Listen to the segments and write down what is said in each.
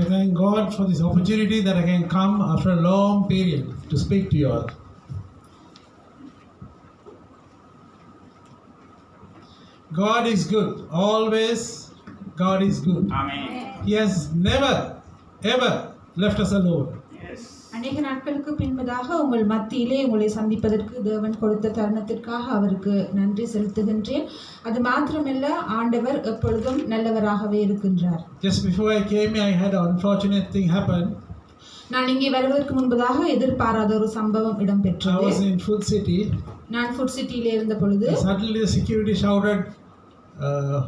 I thank God for this opportunity that I can come after a long period to speak to you all. God is good. Always God is good. Amen. He has never ever left us alone. Yes. அநேக நாட்களுக்கு பின்பதாக உங்கள் மத்தியிலே உங்களை சந்திப்பதற்கு தேவன் கொடுத்த தருணத்திற்காக அவருக்கு நன்றி செலுத்துகின்றேன். அது மாத்திரமல்ல, ஆண்டவர் எப்பொழுதும் நல்லவராகவே இருக்கின்றார். Just before I came here, I had an unfortunate thing happen. நான் இங்கே வருவதற்கு முன்பதாக எதிர்பாராத ஒரு சம்பவம் I இடம்பெற்றது. was in Food City. நான் ஃபுட் சிட்டியிலே இருந்த பொழுது Suddenly the security shouted,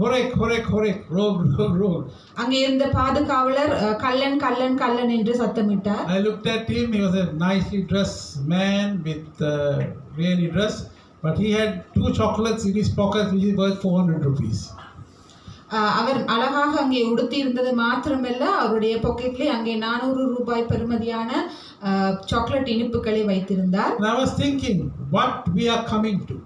"Horek, horek, horek, rogue, rogue, rogue." அங்கே இருந்த பாதுகாவலர் கள்ளன் கள்ளன் கள்ளன் என்று சத்தமிட்டார். I looked at him. He was a nicely dressed man with really dressed, but he had 2 chocolates in his pocket, which is worth 400 rupees. அவர் அழகாக அங்கே உடுத்தி இருந்தது மாத்திரமல்ல, அவருடைய பாக்கெட்லே அங்கே 400 ரூபாய் பெறுமதியான சாக்லேட் இனிப்புகளை வைத்திருந்தார். And I was thinking, what we are coming to.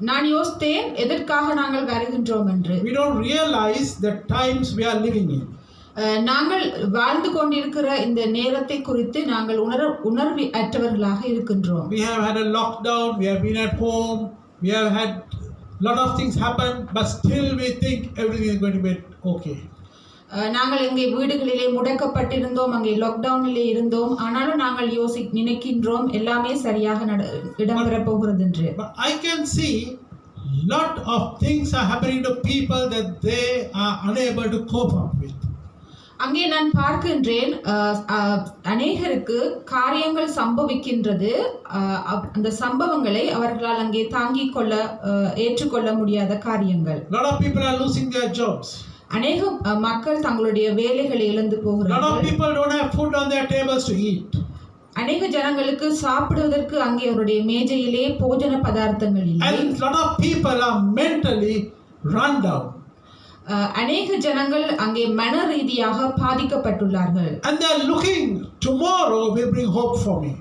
நான் யோசித்தேன், எதற்காக நாங்கள் வருகின்றோம் என்று. We don't realize the times we are living in. நாங்கள் வாழ்ந்து கொண்டிருக்கிற இந்த நேரத்தை குறித்து நாங்கள் உணர்வு அற்றவர்களாக இருக்கின்றோம். We have had a lockdown. We have been at home. We have had lot of things happen, but still we think everything is going to be okay. நாங்கள் இங்கே வீடுகளிலே முடக்கப்பட்டிருந்தோம், அங்கே லாக்டவுனிலே இருந்தோம். ஆனாலும் நாங்கள் நினைக்கின்றோம் எல்லாமே சரியாக இடம்பெறப் போகிறது என்று. But I can see lot of things are happening to people that they are unable to cope up with. அங்கே நான் பார்க்கின்றேன், அநேகருக்கு காரியங்கள் சம்பவிக்கின்றது. அந்த சம்பவங்களை அவர்களால் அங்கே தாங்கிக் கொள்ள ஏற்றுக்கொள்ள முடியாத காரியங்கள். Lot of people are losing their jobs. அநேக மக்கள் தங்களுடைய வேலைகளை இழந்து Lot of போகிறார்கள். people don't have food on their tables to eat. அநேக ஜனங்களுக்கு சாப்பிடுவதற்கு அங்கே அவருடைய மேஜையிலே போஜன பதார்த்தங்கள் இல்லை. And lot of people are mentally run down. அநேக ஜனங்கள் அங்கே மன ரீதியாக பாதிக்கப்பட்டுள்ளார்கள். And they are looking, tomorrow will bring hope for me.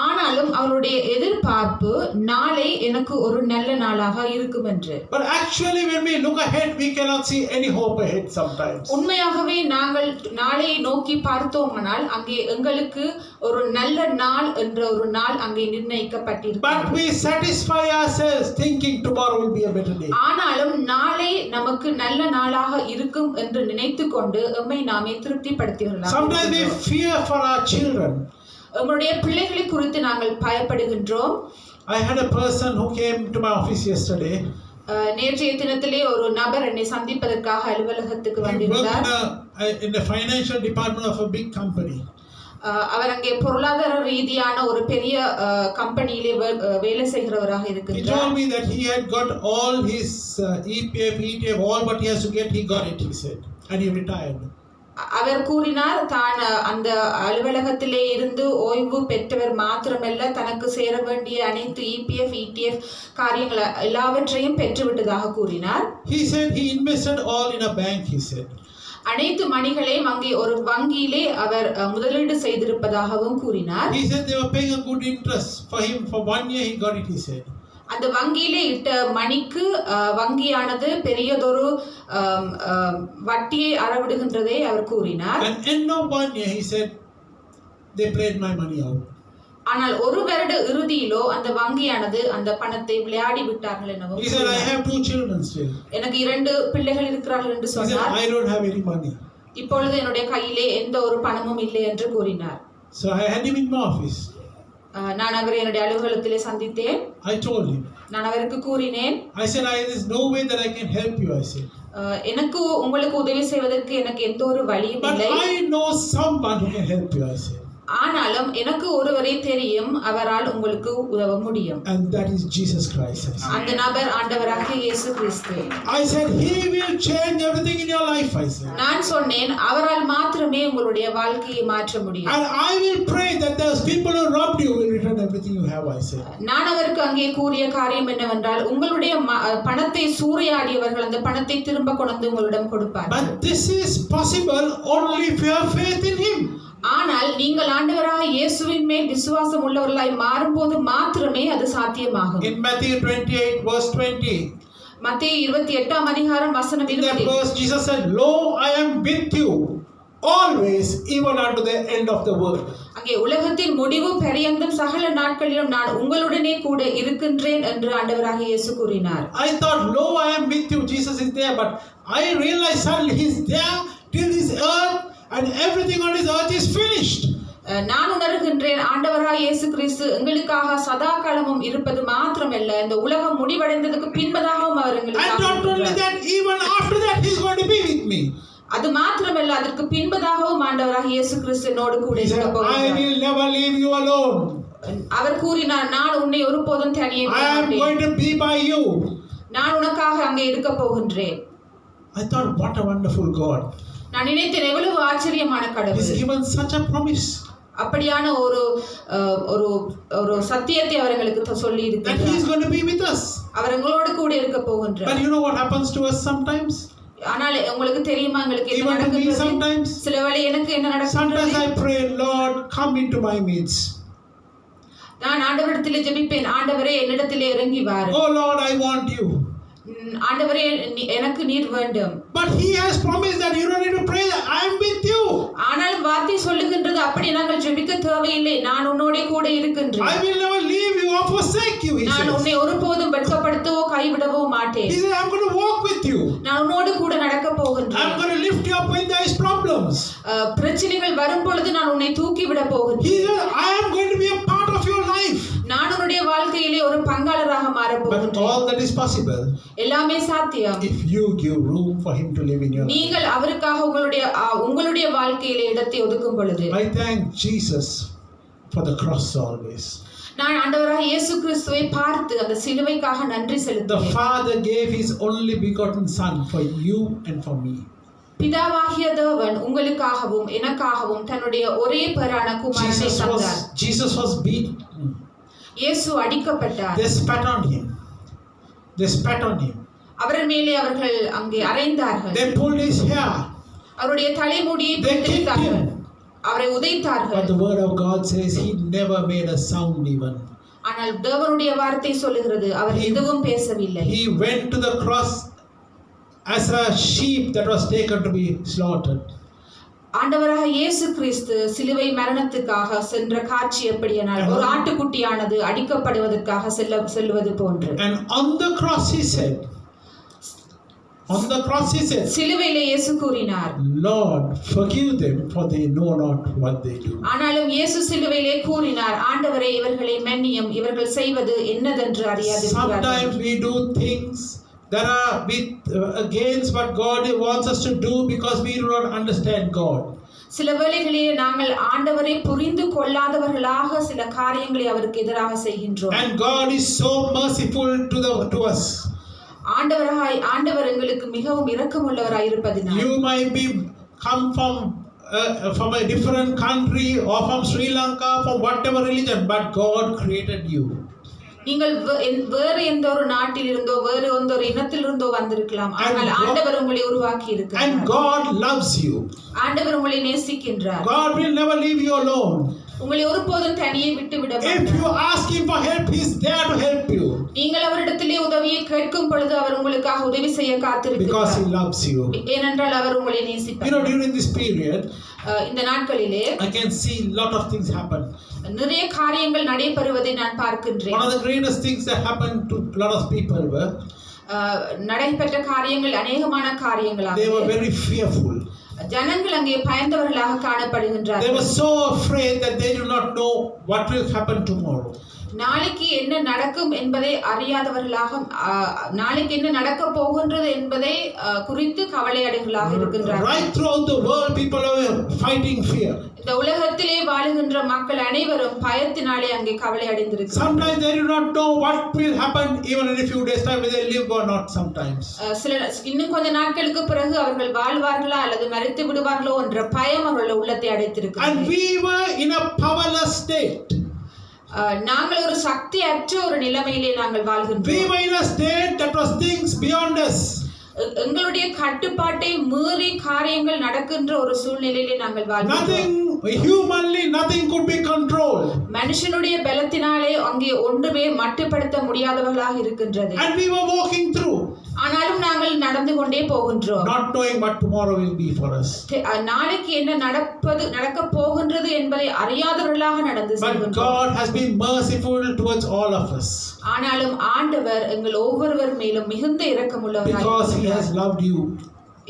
ஆனாலும் அவருடைய எதிர்பார்ப்பு நாளை எனக்கு ஒரு நல்ல நாளாக இருக்கும் என்று. But actually when we look ahead, we cannot see any hope ahead sometimes. உண்மையாகவே நாங்கள் நாளை நோக்கி பார்த்தோமானால் அங்கே எங்களுக்கு ஒரு நல்ல நாள் என்ற ஒரு நாள் அங்கே நிர்ணயிக்கப்பட்டிருக்கிறது. But we satisfy ourselves thinking tomorrow will be a better day. ஆனாலும் நாளை நமக்கு நல்ல நாளாக இருக்கும் என்று நினைத்துக்கொண்டு எம்மை நாமே திருப்திப்படுத்துகிறோம். Sometimes we fear for our children. எங்களுடைய பிள்ளைகளை குறித்து நாங்கள் பயப்படுகின்றோம். I had a person who came to my office yesterday. நேற்றைய தினத்திலே ஒரு நபர் என்னை சந்திப்பதற்காக அலுவலகத்துக்கு He வந்திருந்தார். worked in the financial department of a big company. அவர் அங்கே பொருளாதார ரீதியான ஒரு பெரிய கம்பெனியிலே வேலை செய்கிறவராக He இருக்கின்றார். told me that he had got all his EPF, ETF, all what he has to get, he got it, he said, and he retired. அவர் கூறினார், தான் அந்த அலுவலகத்திலே இருந்து ஓய்வு பெற்றவர் மாத்திரமல்ல, தனக்கு சேர வேண்டிய அனைத்து EPF, ETF காரியங்கள் எல்லாவற்றையும் பெற்றுவிட்டதாக கூறினார். He said he invested all in a bank, he said. அனைத்து மணிகளையும் அங்கே ஒரு வங்கியிலே அவர் முதலீடு செய்திருப்பதாகவும் கூறினார். He said they were paying a good interest for him. For 1 year he got it, he said. அந்த வங்கியிலே இட்ட மணிக்கு வங்கியானது பெரியதொரு வட்டியை அறவிடுகின்றதை அவர் கூறினார். And end of 1 year he said they played my money out. ஆனால் ஒரு வருட இறுதியிலோ அந்த வங்கியானது அந்த பணத்தை விளையாடி விட்டார்கள் எனவும் He said I have 2 children still. எனக்கு 2 பிள்ளைகள் இருக்கிறார்கள் என்று He said சொன்னார். I don't have any money. இப்பொழுது என்னுடைய கையிலே எந்த ஒரு பணமும் இல்லை என்று கூறினார். So I had him in my office. நான் அவரை என்னுடைய அலுவலகத்திலே சந்தித்தேன். I told him. நான் அவருக்கு கூறினேன், I said there is no way that I can help you, I said. எனக்கு உங்களுக்கு உதவி செய்வதற்கு எனக்கு எந்த ஒரு வழியும் But இல்லை. I know someone who can help you, I said. ஆனாலும் எனக்கு ஒருவரை தெரியும், அவரால் உங்களுக்கு உதவ முடியும். And that is Jesus Christ, I said. அந்த நபர் ஆண்டவராகிய இயேசு கிறிஸ்து. I said he will change everything in your life, I said. நான் சொன்னேன், அவரால் மாத்திரமே உங்களுடைய வாழ்க்கையை மாற்ற முடியும். And I will pray that those people who robbed you will return everything you have, I said. நான் அவருக்கு அங்கே கூறிய காரியம் என்னவென்றால், உங்களுடைய பணத்தை சூறையாடியவர்கள் அந்த பணத்தை திரும்ப கொண்டு உங்களிடம் கொடுப்பார்கள். But this is possible only if you have faith in him. ஆனால் நீங்கள் ஆண்டவராகிய இயேசுவின் மேல் விசுவாசம் உள்ளவர்களாய் மாறும்போது மாத்திரமே அது சாத்தியமாகும். In Matthew 28 verse 20. மத்தேயு 28 அதிகாரம் வசனம் 20. In that verse Jesus said, "Lo, I am with you always, even unto the end of the world. அங்கே உலகத்தின் முடிவு பரியந்தம் சகல நாட்களிலும் நான் உங்களுடனே கூட இருக்கின்றேன் என்று ஆண்டவராகிய இயேசு கூறினார். I thought, no, I am with you, Jesus is there, but I realized suddenly he is there till this earth and everything on this earth is finished. நான் உணர்கின்றேன் ஆண்டவராகிய இயேசு கிறிஸ்து எங்களுக்காக சதா காலமும் இருப்பது மாத்திரமல்ல இந்த உலகம் முடிவடைந்ததுக்கு பின்பதாகவும் அவர் எங்களுக்காக. And not only that, even after that he is going to be with me. அது மாத்திரமல்ல அதற்கு பின்பதாகவும் ஆண்டவராகிய இயேசு கிறிஸ்து என்னோடு கூட இருக்க போகிறார். I will never leave you alone. அவர் கூறினார், நான் உன்னை ஒருபோதும் தனியே விட மாட்டேன். I am going to be by you. நான் உனக்காக அங்கே இருக்க போகின்றேன். I thought, what a wonderful God. நான் நினைத்தேன் எவ்வளவு ஆச்சரியமான கடவுள். He has given such a promise. அப்படியான ஒரு ஒரு ஒரு சத்தியத்தை அவர் எங்களுக்கு சொல்லி இருக்கிறார். That he is going to be with us. அவர் எங்களோடு கூட இருக்க போகின்றார். But you know what happens to us sometimes? ஆனால் உங்களுக்கு தெரியுமா உங்களுக்கு என்ன நடக்குது? சில வேளை எனக்கு என்ன நடக்குது? Sometimes I pray, Lord, come into my midst. நான் ஆண்டவரிடத்திலே ஜெபிப்பேன், ஆண்டவரே என்னிடத்திலே இறங்கி வாரும். Oh Lord, I want you. ஆண்டவரே எனக்கு நீர் வேண்டும். But he has promised that you don't need to pray that I am with you. ஆனால் வார்த்தை சொல்லுகின்றது அப்படி நாங்கள் ஜெபிக்க தேவையில்லை, நான் உன்னோட கூட இருக்கின்றேன். I will never leave you or forsake you. நான் உன்னை ஒருபோதும் வெட்கப்படுத்தவோ கைவிடவோ மாட்டேன். He said, I'm going to walk with you. நான் உன்னோடு கூட நடக்க போகின்றேன். I'm going to lift you up when there is problems. பிரச்சனைகள் வரும் பொழுது நான் உன்னை தூக்கி விட போகின்றேன். He said, I am going to be a part of your life. நான் உன்னுடைய வாழ்க்கையிலே ஒரு பங்காளராக மாற போகின்றேன். But all that is possible எல்லாமே சாத்தியம் if you give room for him to live in your life. நீங்கள் அவருக்காக உங்களுடைய வாழ்க்கையிலே இடத்தை ஒதுக்கும் பொழுது. I thank Jesus for the cross always. நான் ஆண்டவராகிய இயேசு கிறிஸ்துவை பார்த்து அந்த சிலுவைக்காக நன்றி செலுத்துகிறேன். The Father gave his only begotten son for you and for me. பிதாவாகிய தேவன் உங்களுக்காகவும் எனக்காகவும் தன்னுடைய ஒரே பேரான குமாரனை தந்தார். Jesus was beaten. இயேசு அடிக்கப்பட்டார். They spat on him. They spat on him. அவர் மேலே அவர்கள் அங்கே அறைந்தார்கள். They pulled his hair. அவருடைய தலைமுடியை பிடித்தார்கள். அவரை உதைத்தார்கள். But the word of God says he never made a sound even. ஆனால் தேவனுடைய வார்த்தை சொல்லுகிறது அவர் எதுவும் பேசவில்லை. He went to the cross as a sheep that was taken to be slaughtered. ஆண்டவராகிய இயேசு கிறிஸ்து சிலுவை மரணத்துக்காக சென்ற காட்சி எப்படியானால் ஒரு ஆட்டுக்குட்டியானது அடிக்கப்படுவதற்காக செல்வது போன்று. And on the cross he said, சிலுவையிலே இயேசு கூறினார், Lord, forgive them for they know not what they do. ஆனாலும் இயேசு சிலுவையிலே கூறினார், ஆண்டவரே இவர்களை மன்னியும், இவர்கள் செய்வது என்னதென்று அறியாதிருக்கிறார்கள். Sometimes we do things that are against what God wants us to do because we do not understand God. சில வேளைகளிலே நாங்கள் ஆண்டவரை புரிந்து கொள்ளாதவர்களாக சில காரியங்களை அவருக்கு எதிராக செய்கின்றோம். And God is so merciful to us. ஆண்டவர் எங்களுக்கு மிகவும் இரக்கமுள்ளவராய் இருப்பதினால். You might be come from a different country or from Sri Lanka, from whatever religion, but God created you. நீங்கள் வேறு எந்த ஒரு நாட்டில் இருந்தோ வேறு எந்த ஒரு இனத்திலிருந்தோ வந்திருக்கலாம், ஆனால் ஆண்டவர் உங்களை உருவாக்கி இருக்கிறார். And God loves you. ஆண்டவர் உங்களை நேசிக்கின்றார். God will never leave you alone. உங்களை ஒருபோதும் தனியே விட்டு விட மாட்டார். If you ask him for help, he is there to help you. நீங்கள் அவரிடத்திலே உதவியை கேட்கும் பொழுது அவர் உங்களுக்காக உதவி செய்ய காத்திருக்கிறார். Because he loves you. ஏனென்றால் அவர் உங்களை நேசிப்பார். You know, during this period, இந்த நாட்களிலே I can see lot of things happen. நிறைய காரியங்கள் நடைபெறுவதை நான் பார்க்கின்றேன். One of the greatest things that happened to a lot of people were நடைபெற்ற காரியங்கள் அநேகமான காரியங்களாக. They were very fearful. ஜனங்கள் அங்கே பயந்தவர்களாக காணப்படுகின்றார்கள். They were so afraid that they do not know what will happen tomorrow. நாளைக்கு என்ன நடக்கும் என்பதை அறியாதவர்களாக, நாளைக்கு என்ன நடக்க போகின்றது என்பதை குறித்து கவலையடைகளாக இருக்கின்றார்கள். Right throughout the world people are fighting fear. இந்த உலகத்திலே வாழுகின்ற மக்கள் அனைவரும் பயத்தினாலே அங்கே கவலை அடைந்திருக்கிறார்கள். Sometimes they do not know what will happen even in a few days time, whether they live or not sometimes. இன்னும் கொஞ்ச நாட்களுக்கு பிறகு அவர்கள் வாழ்வார்களா அல்லது மரித்து விடுவார்களோ என்ற பயம் அவர்கள் உள்ளத்தை அடைத்திருக்கிறது. And we were in a powerless state. நாங்கள் ஒரு சக்தி அற்ற ஒரு நிலைமையிலே நாங்கள் வாழ்கின்றோம். We were in a state that was things beyond us. எங்களுடைய கட்டுப்பாட்டை மீறி காரியங்கள் காரியங்கள் நடக்கின்ற ஒரு சூழ்நிலையிலே நாங்கள் வாழ்கிறோம். Humanly nothing could be controlled. மனுஷனுடைய பலத்தினாலே அங்கே ஒன்றுமே மட்டுப்படுத்த முடியாதவர்களாக இருக்கின்றது. And we were walking through. ஆனாலும் நாங்கள் நடந்து கொண்டே போகின்றோம். Not knowing what tomorrow will be for us. நாளைக்கு என்ன நடக்க போகின்றது என்பதை அறியாதவர்களாக நடந்து செல்கின்றோம். But God has been merciful towards all of us. ஆனாலும் ஆண்டவர் எங்கள் ஒவ்வொருவர் மேலும் மிகுந்த இரக்கமுள்ளவராய் Because He has loved you.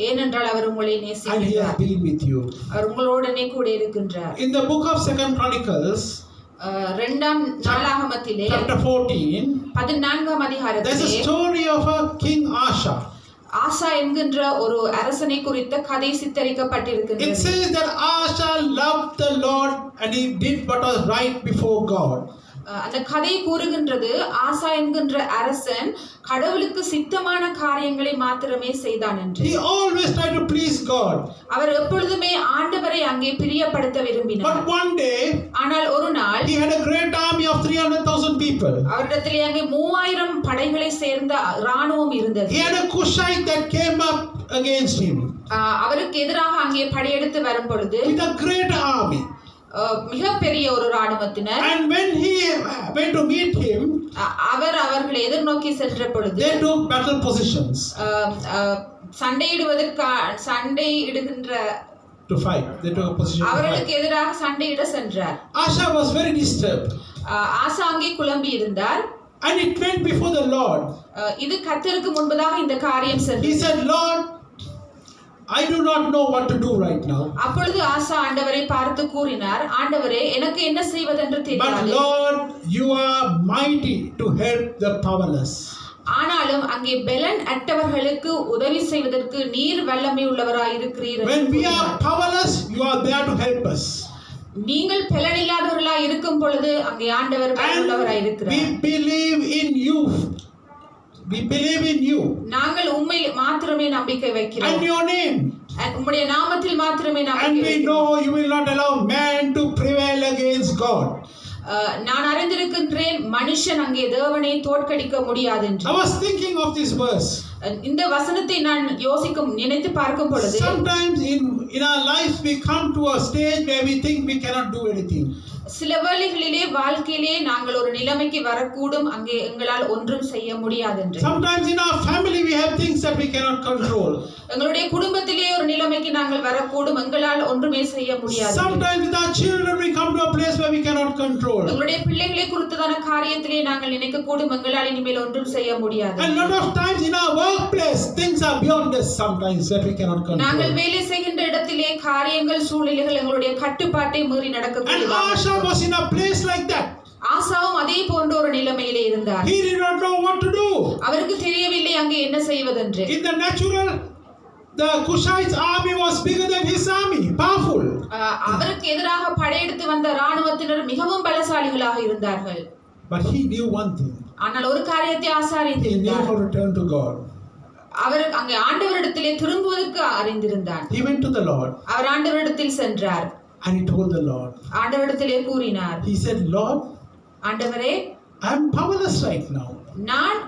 ஏனென்றால் அவர் உங்களை And He has நேசிக்கிறார். been with you. அவர் உங்களோடனே கூட இருக்கின்றார். In the book of 2 Chronicles, இரண்டாம் நாளாகமத்திலே chapter 14, 14ஆம் there's a அதிகாரத்திலே story of a King Asa. ஆசா என்கின்ற ஒரு அரசனை குறித்த கதை It சித்தரிக்கப்பட்டிருக்கின்றது. says that Asa loved the Lord and he did what was right before God. அந்த கதை கூறுகின்றது ஆசா என்கின்ற அரசன் கடவுளுக்கு சித்தமான காரியங்களை மாத்திரமே செய்தான் என்று. He always tried to please God. அவர் எப்பொழுதுமே ஆண்டவரை அங்கே பிரியப்படுத்த விரும்பினார். But one day, ஆனால் ஒரு நாள் he had a great army of 300,000 people. அவரிடத்திலே அங்கே 3000 படைகளை சேர்ந்த ராணுவம் இருந்தது. He had a Cushite that came up against him அவருக்கு எதிராக அங்கே படையெடுத்து வரும் பொழுது with a great army. மிகப்பெரிய ஒரு ராணுவத்தினர். And when he went to meet him, அவர்களை எதிர்நோக்கி சென்ற பொழுது they took battle positions சண்டையிடுகின்ற to fight. They took a position to அவர்களுக்கு fight. எதிராக சண்டையிட சென்றார். Asa was very disturbed. ஆசா அங்கே குழம்பி இருந்தார். And it went before the Lord. இது கர்த்தருக்கு முன்பதாக இந்த காரியம் He சென்றது. said, Lord, I do not know what to do right now. அப்பொழுது ஆசா ஆண்டவரை பார்த்து கூறினார், ஆண்டவரே எனக்கு என்ன செய்வதென்று But தெரியாது. Lord, you are mighty to help the powerless. ஆனாலும் அங்கே பெலன் அற்றவர்களுக்கு உதவி செய்வதற்கு நீர் வல்லமை உள்ளவராய் இருக்கிறீர். When we are powerless, you are there to help us. நீங்கள் பலன் இல்லாதவர்களாய் இருக்கும் பொழுது அங்கே ஆண்டவர் உள்ளவராய் And இருக்கிறார். we believe in you. We believe in you. நாங்கள் உம்மை மாத்திரமே நம்பிக்கை வைக்கிறோம். And your name. உம்முடைய நாமத்தில் மாத்திரமே And நம்பிக்கை we வைக்கிறோம். know you will not allow man to prevail against God. நான் அறிந்திருக்கின்றேன் மனுஷன் அங்கே தேவனை தோற்கடிக்க முடியாது என்று. I was thinking of this verse. இந்த வசனத்தை நான் நினைத்து பார்க்கும் பொழுது Sometimes in our life we come to a stage where we think we cannot do anything. சில வேளைகளிலே வாழ்க்கையிலே நாங்கள் ஒரு நிலைமைக்கு வரக்கூடும் அங்கே எங்களால் ஒன்றும் செய்ய முடியாது என்று. Sometimes in our family we have things that we cannot control. எங்களுடைய குடும்பத்திலே ஒரு நிலைமைக்கு நாங்கள் வரக்கூடும் எங்களால் ஒன்றுமே செய்ய முடியாது. Sometimes with our children we come to a place where we cannot control. எங்களுடைய பிள்ளைகளை குறித்ததான காரியத்திலே நாங்கள் நினைக்கக்கூடும் எங்களால் இனிமேல் ஒன்றும் செய்ய முடியாது. And lot of times in our workplace things are beyond us sometimes that we cannot நாங்கள் control. வேலை செய்கின்ற இடத்திலே காரியங்கள் சூழ்நிலைகள் எங்களுடைய கட்டுப்பாட்டை மீறி And நடக்கக்கூடியதாக. Asa was in a place like that. ஆசாவும் அதே போன்ற ஒரு நிலைமையிலே இருந்தார். He did not know what to do. அவருக்கு தெரியவில்லை அங்கே என்ன செய்வதென்று. In the natural, the Cushites army was bigger than his army, powerful. அவருக்கு எதிராக படையெடுத்து வந்த ராணுவத்தினர் மிகவும் பலசாலிகளாக இருந்தார்கள். But he knew one thing. ஆனால் ஒரு காரியத்தை ஆசா He knew அறிந்திருந்தார். how to turn to God. அவர் அங்கே ஆண்டவரிடத்திலே திரும்புவதற்கு அறிந்திருந்தார். He went to the Lord அவர் ஆண்டவரிடத்தில் சென்றார். and he told the Lord. ஆண்டவரிடத்திலே கூறினார், He said, Lord, ஆண்டவரே I am powerless right now. நான்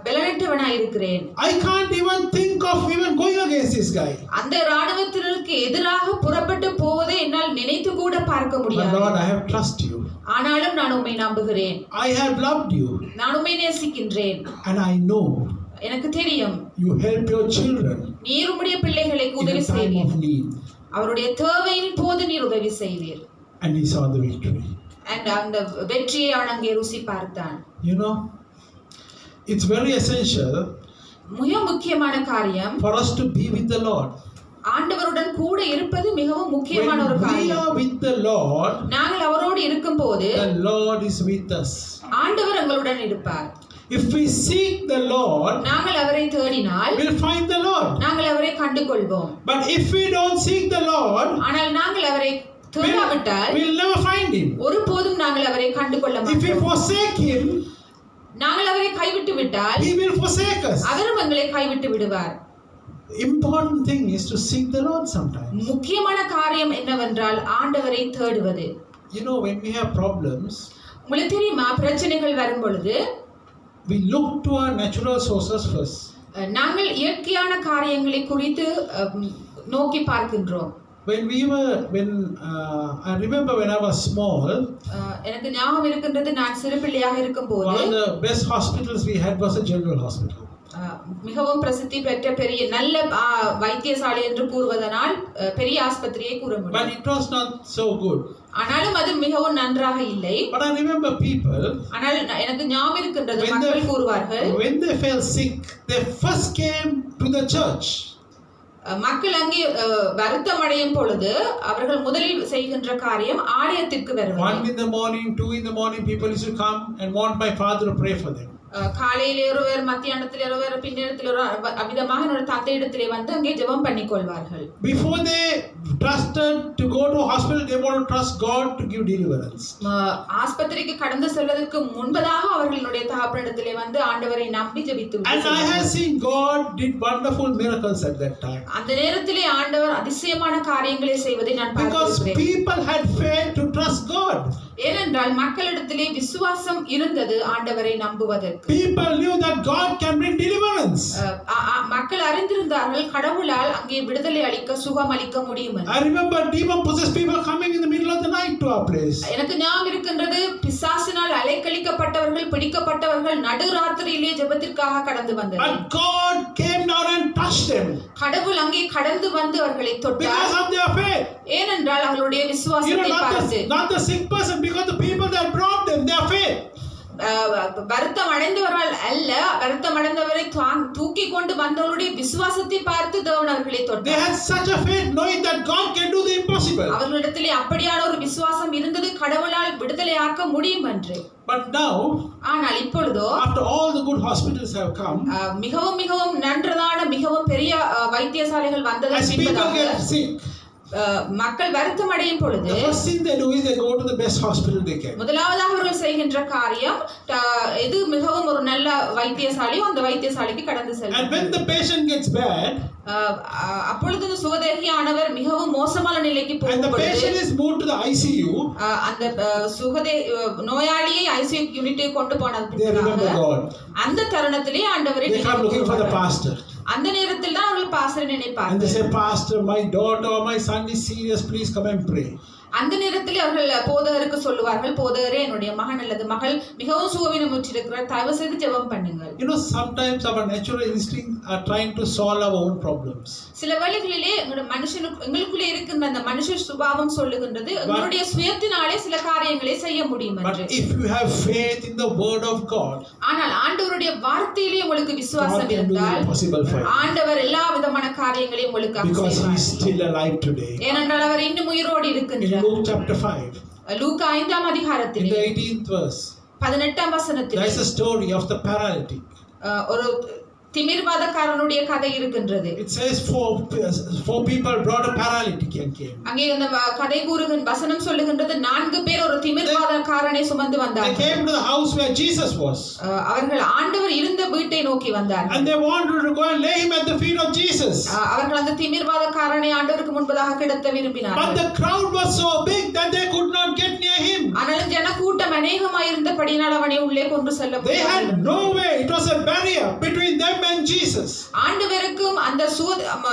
பலனற்றவனாய் இருக்கிறேன். I can't even think of even going against this guy. அந்த ராணுவத்தினருக்கு எதிராக புறப்பட்டு போவதை என்னால் நினைத்து கூட பார்க்க But முடியாது. Lord, I have trust you. ஆனாலும் நான் உம்மை நம்புகிறேன். I have loved you. நான் உம்மை நேசிக்கின்றேன். And I know எனக்கு தெரியும் you help your children நீர் உம்முடைய பிள்ளைகளுக்கு in உதவி the time செய்வீர். of need. அவருடைய தேவையின் போது நீர் உதவி செய்வீர். And he saw the victory. அந்த வெற்றியை அவன் அங்கே ருசி பார்த்தான். You know, it's very essential மிக முக்கியமான காரியம் for us to be with the Lord. ஆண்டவருடன் கூட இருப்பது மிகவும் முக்கியமான ஒரு When we காரியம். are with the Lord, நாங்கள் அவரோடு இருக்கும்போது the Lord is with us. ஆண்டவர் எங்களுடன் இருப்பார். If we seek the Lord, நாங்கள் அவரை தேடினால் we'll find the Lord. நாங்கள் அவரை கண்டுகொள்வோம். But if we don't seek the Lord, ஆனால் நாங்கள் அவரை தேடாவிட்டால் we'll never find him. ஒருபோதும் நாங்கள் அவரை கண்டுகொள்ள If we மாட்டோம். forsake him, நாங்கள் அவரை கைவிட்டு விட்டால் he will forsake us. அவரும் எங்களை கைவிட்டு விடுவார். Important thing is to seek the Lord sometimes. முக்கியமான காரியம் என்னவென்றால் ஆண்டவரை தேடுவது. You know, when we have problems, உங்களுக்கு தெரியுமா பிரச்சனைகள் வரும் பொழுது we look to our natural sources first. நாங்கள் இயற்கையான காரியங்களை குறித்து நோக்கி பார்க்கின்றோம். I remember when I was small, எனக்கு ஞாபகம் இருக்கின்றது நான் சிறு பிள்ளையாக இருக்கும்போது one of the best hospitals we had was a general hospital. மிகவும் பிரசித்தி பெற்ற பெரிய நல்ல வைத்தியசாலை என்று கூறுவதனால் பெரிய ஆஸ்பத்திரியை கூற முடியும். But it was not so good. ஆனாலும் அது மிகவும் நன்றாக இல்லை. But I remember people, ஆனால் எனக்கு ஞாபகம் இருக்கின்றது மக்கள் கூறுவார்கள், when they fell sick they first came to the church. மக்கள் அங்கே வருத்தம் அடையும் பொழுது அவர்கள் முதலில் செய்கின்ற காரியம் ஆலயத்திற்கு வருவது. 1 in the morning, 2 in the morning, people used to come and want my father to pray for them. காலையிலே ஒருவர், மத்தியானத்தில் ஒருவர், பின்னேரத்தில் ஒரு அவிதமாக என்னோட தந்தையிடத்திலே வந்து அங்கே ஜெபம் பண்ணிக்கொள்வார்கள். Before they trusted to go to hospital, they want to trust God to give deliverance. ஆஸ்பத்திரிக்கு கடந்து செல்வதற்கு முன்பதாக அவர்களுடைய தகப்பனிடத்திலே வந்து ஆண்டவரை நம்பி ஜெபித்து. And I have seen God did wonderful miracles at that time. அந்த நேரத்திலே ஆண்டவர் அதிசயமான காரியங்களை செய்வதை நான் பார்க்கிறேன். Because people had faith to trust God. ஏனென்றால் மக்களிடத்திலே விசுவாசம் இருந்தது ஆண்டவரை நம்புவதற்கு. People knew that God can bring deliverance. மக்கள் அறிந்திருந்தார்கள் கடவுளால் அங்கே விடுதலை அளிக்க, சுகம் அளிக்க முடியும். I remember demon possessed people coming in the middle of the night to our place. எனக்கு ஞாபகம் இருக்கின்றது, பிசாசினால் அலைக்கழிக்கப்பட்டவர்கள், பிடிக்கப்பட்டவர்கள் நடுராத்திரியிலே ஜெபத்திற்காக கடந்து வந்தனர். But God came down and touched them. கடவுள் அங்கே கடந்து வந்து அவர்களை தொட்டார். Because of their faith. ஏனென்றால் அவர்களுடைய விசுவாசத்தை பார்த்து. Not the sick person, because the people that brought them, their faith. வருத்தம் அடைந்தவர்கள் அல்ல, வருத்தம் அடைந்தவரை தூக்கி கொண்டு வந்தவருடைய விசுவாசத்தை பார்த்து தேவன் அவர்களை தொட்டார். They had such a faith knowing that God can do the impossible. அவர்களிடத்திலே அப்படியான ஒரு விசுவாசம் இருந்தது, கடவுளால் விடுதலையாக்க முடியும் என்று. But now, ஆனால் இப்பொழுதோ, after all the good hospitals have come, மிகவும் மிகவும் நன்றதான மிகவும் பெரிய வைத்தியசாலைகள் வந்ததற்கு பின்பதாக மக்கள் வருத்தம் அடையும் பொழுது the first thing they do is they go to the best hospital they can. முதலாவதாக அவர்கள் செய்கின்ற காரியம் எது மிகவும் ஒரு நல்ல வைத்தியசாலையோ அந்த வைத்தியசாலைக்கு கடந்து செல்வார்கள். And when the patient gets bad, அப்பொழுது சுகதேகியானவர் மிகவும் மோசமான நிலைக்கு போகும் பொழுது, and the patient is moved to the ICU, அந்த நோயாளியை ICU யூனிட்டுக்கு கொண்டு போனது they remember God. அந்த தருணத்திலே ஆண்டவரை they come looking for the pastor. அந்த நேரத்தில் தான் அவர்கள் பாஸ்டரை நினைப்பார்கள். And they say, Pastor, my daughter or my son is serious, please come and pray. அந்த நேரத்தில் அவர்கள் போதகருக்கு சொல்லுவார்கள், போதகரே என்னுடைய மகன் அல்லது மகள் மிகவும் சுகவீனமுற்றிருக்கிறார், தயவு செய்து ஜெபம் பண்ணுங்கள். You know, sometimes our natural instincts are trying to solve our own problems. சில வேளைகளிலே எங்களுக்குள்ளே இருக்கின்ற அந்த மனுஷ சுபாவம் சொல்லுகின்றது எங்களுடைய சுயத்தினாலே சில காரியங்களை செய்ய முடியும் என்று. But if you have faith in the word of God, ஆனால் ஆண்டவருடைய வார்த்தையிலே உங்களுக்கு விசுவாசம் இருந்தால் ஆண்டவர் எல்லா விதமான காரியங்களையும் உங்களுக்கு because he is still alive today. ஏனென்றால் அவர் இன்னும் உயிரோடு இருக்கின்றார். Luke chapter 5. லூக்கா 5ஆம் அதிகாரத்திலே in the 18th verse, 18ஆம் வசனத்திலே there is a story of the paralytic. ஒரு திமிர்வாதக்காரனுடைய கதை இருக்கின்றது. It says four people brought a paralytic and came. அங்கே அந்த கதை கூறுகின்ற வசனம் சொல்லுகின்றது 4 பேர் ஒரு திமிர்வாதக்காரனை சுமந்து வந்தார்கள். They came to the house where Jesus was. அவர்கள் ஆண்டவர் இருந்த வீட்டை நோக்கி வந்தார்கள். And they wanted to go and lay him at the feet of Jesus. அவர்கள் அந்த திமிர்வாதக்காரனை ஆண்டவருக்கு முன்பதாக கிடத்த விரும்பினார்கள். But the crowd was so big that they could not get near him. ஆனால் ஜனக்கூட்டம் அநேகமாய் இருந்தபடியால் அவனை உள்ளே கொண்டு செல்ல முடியவில்லை. They had no way. It was a barrier between them and Jesus. ஆண்டவருக்கும் அந்த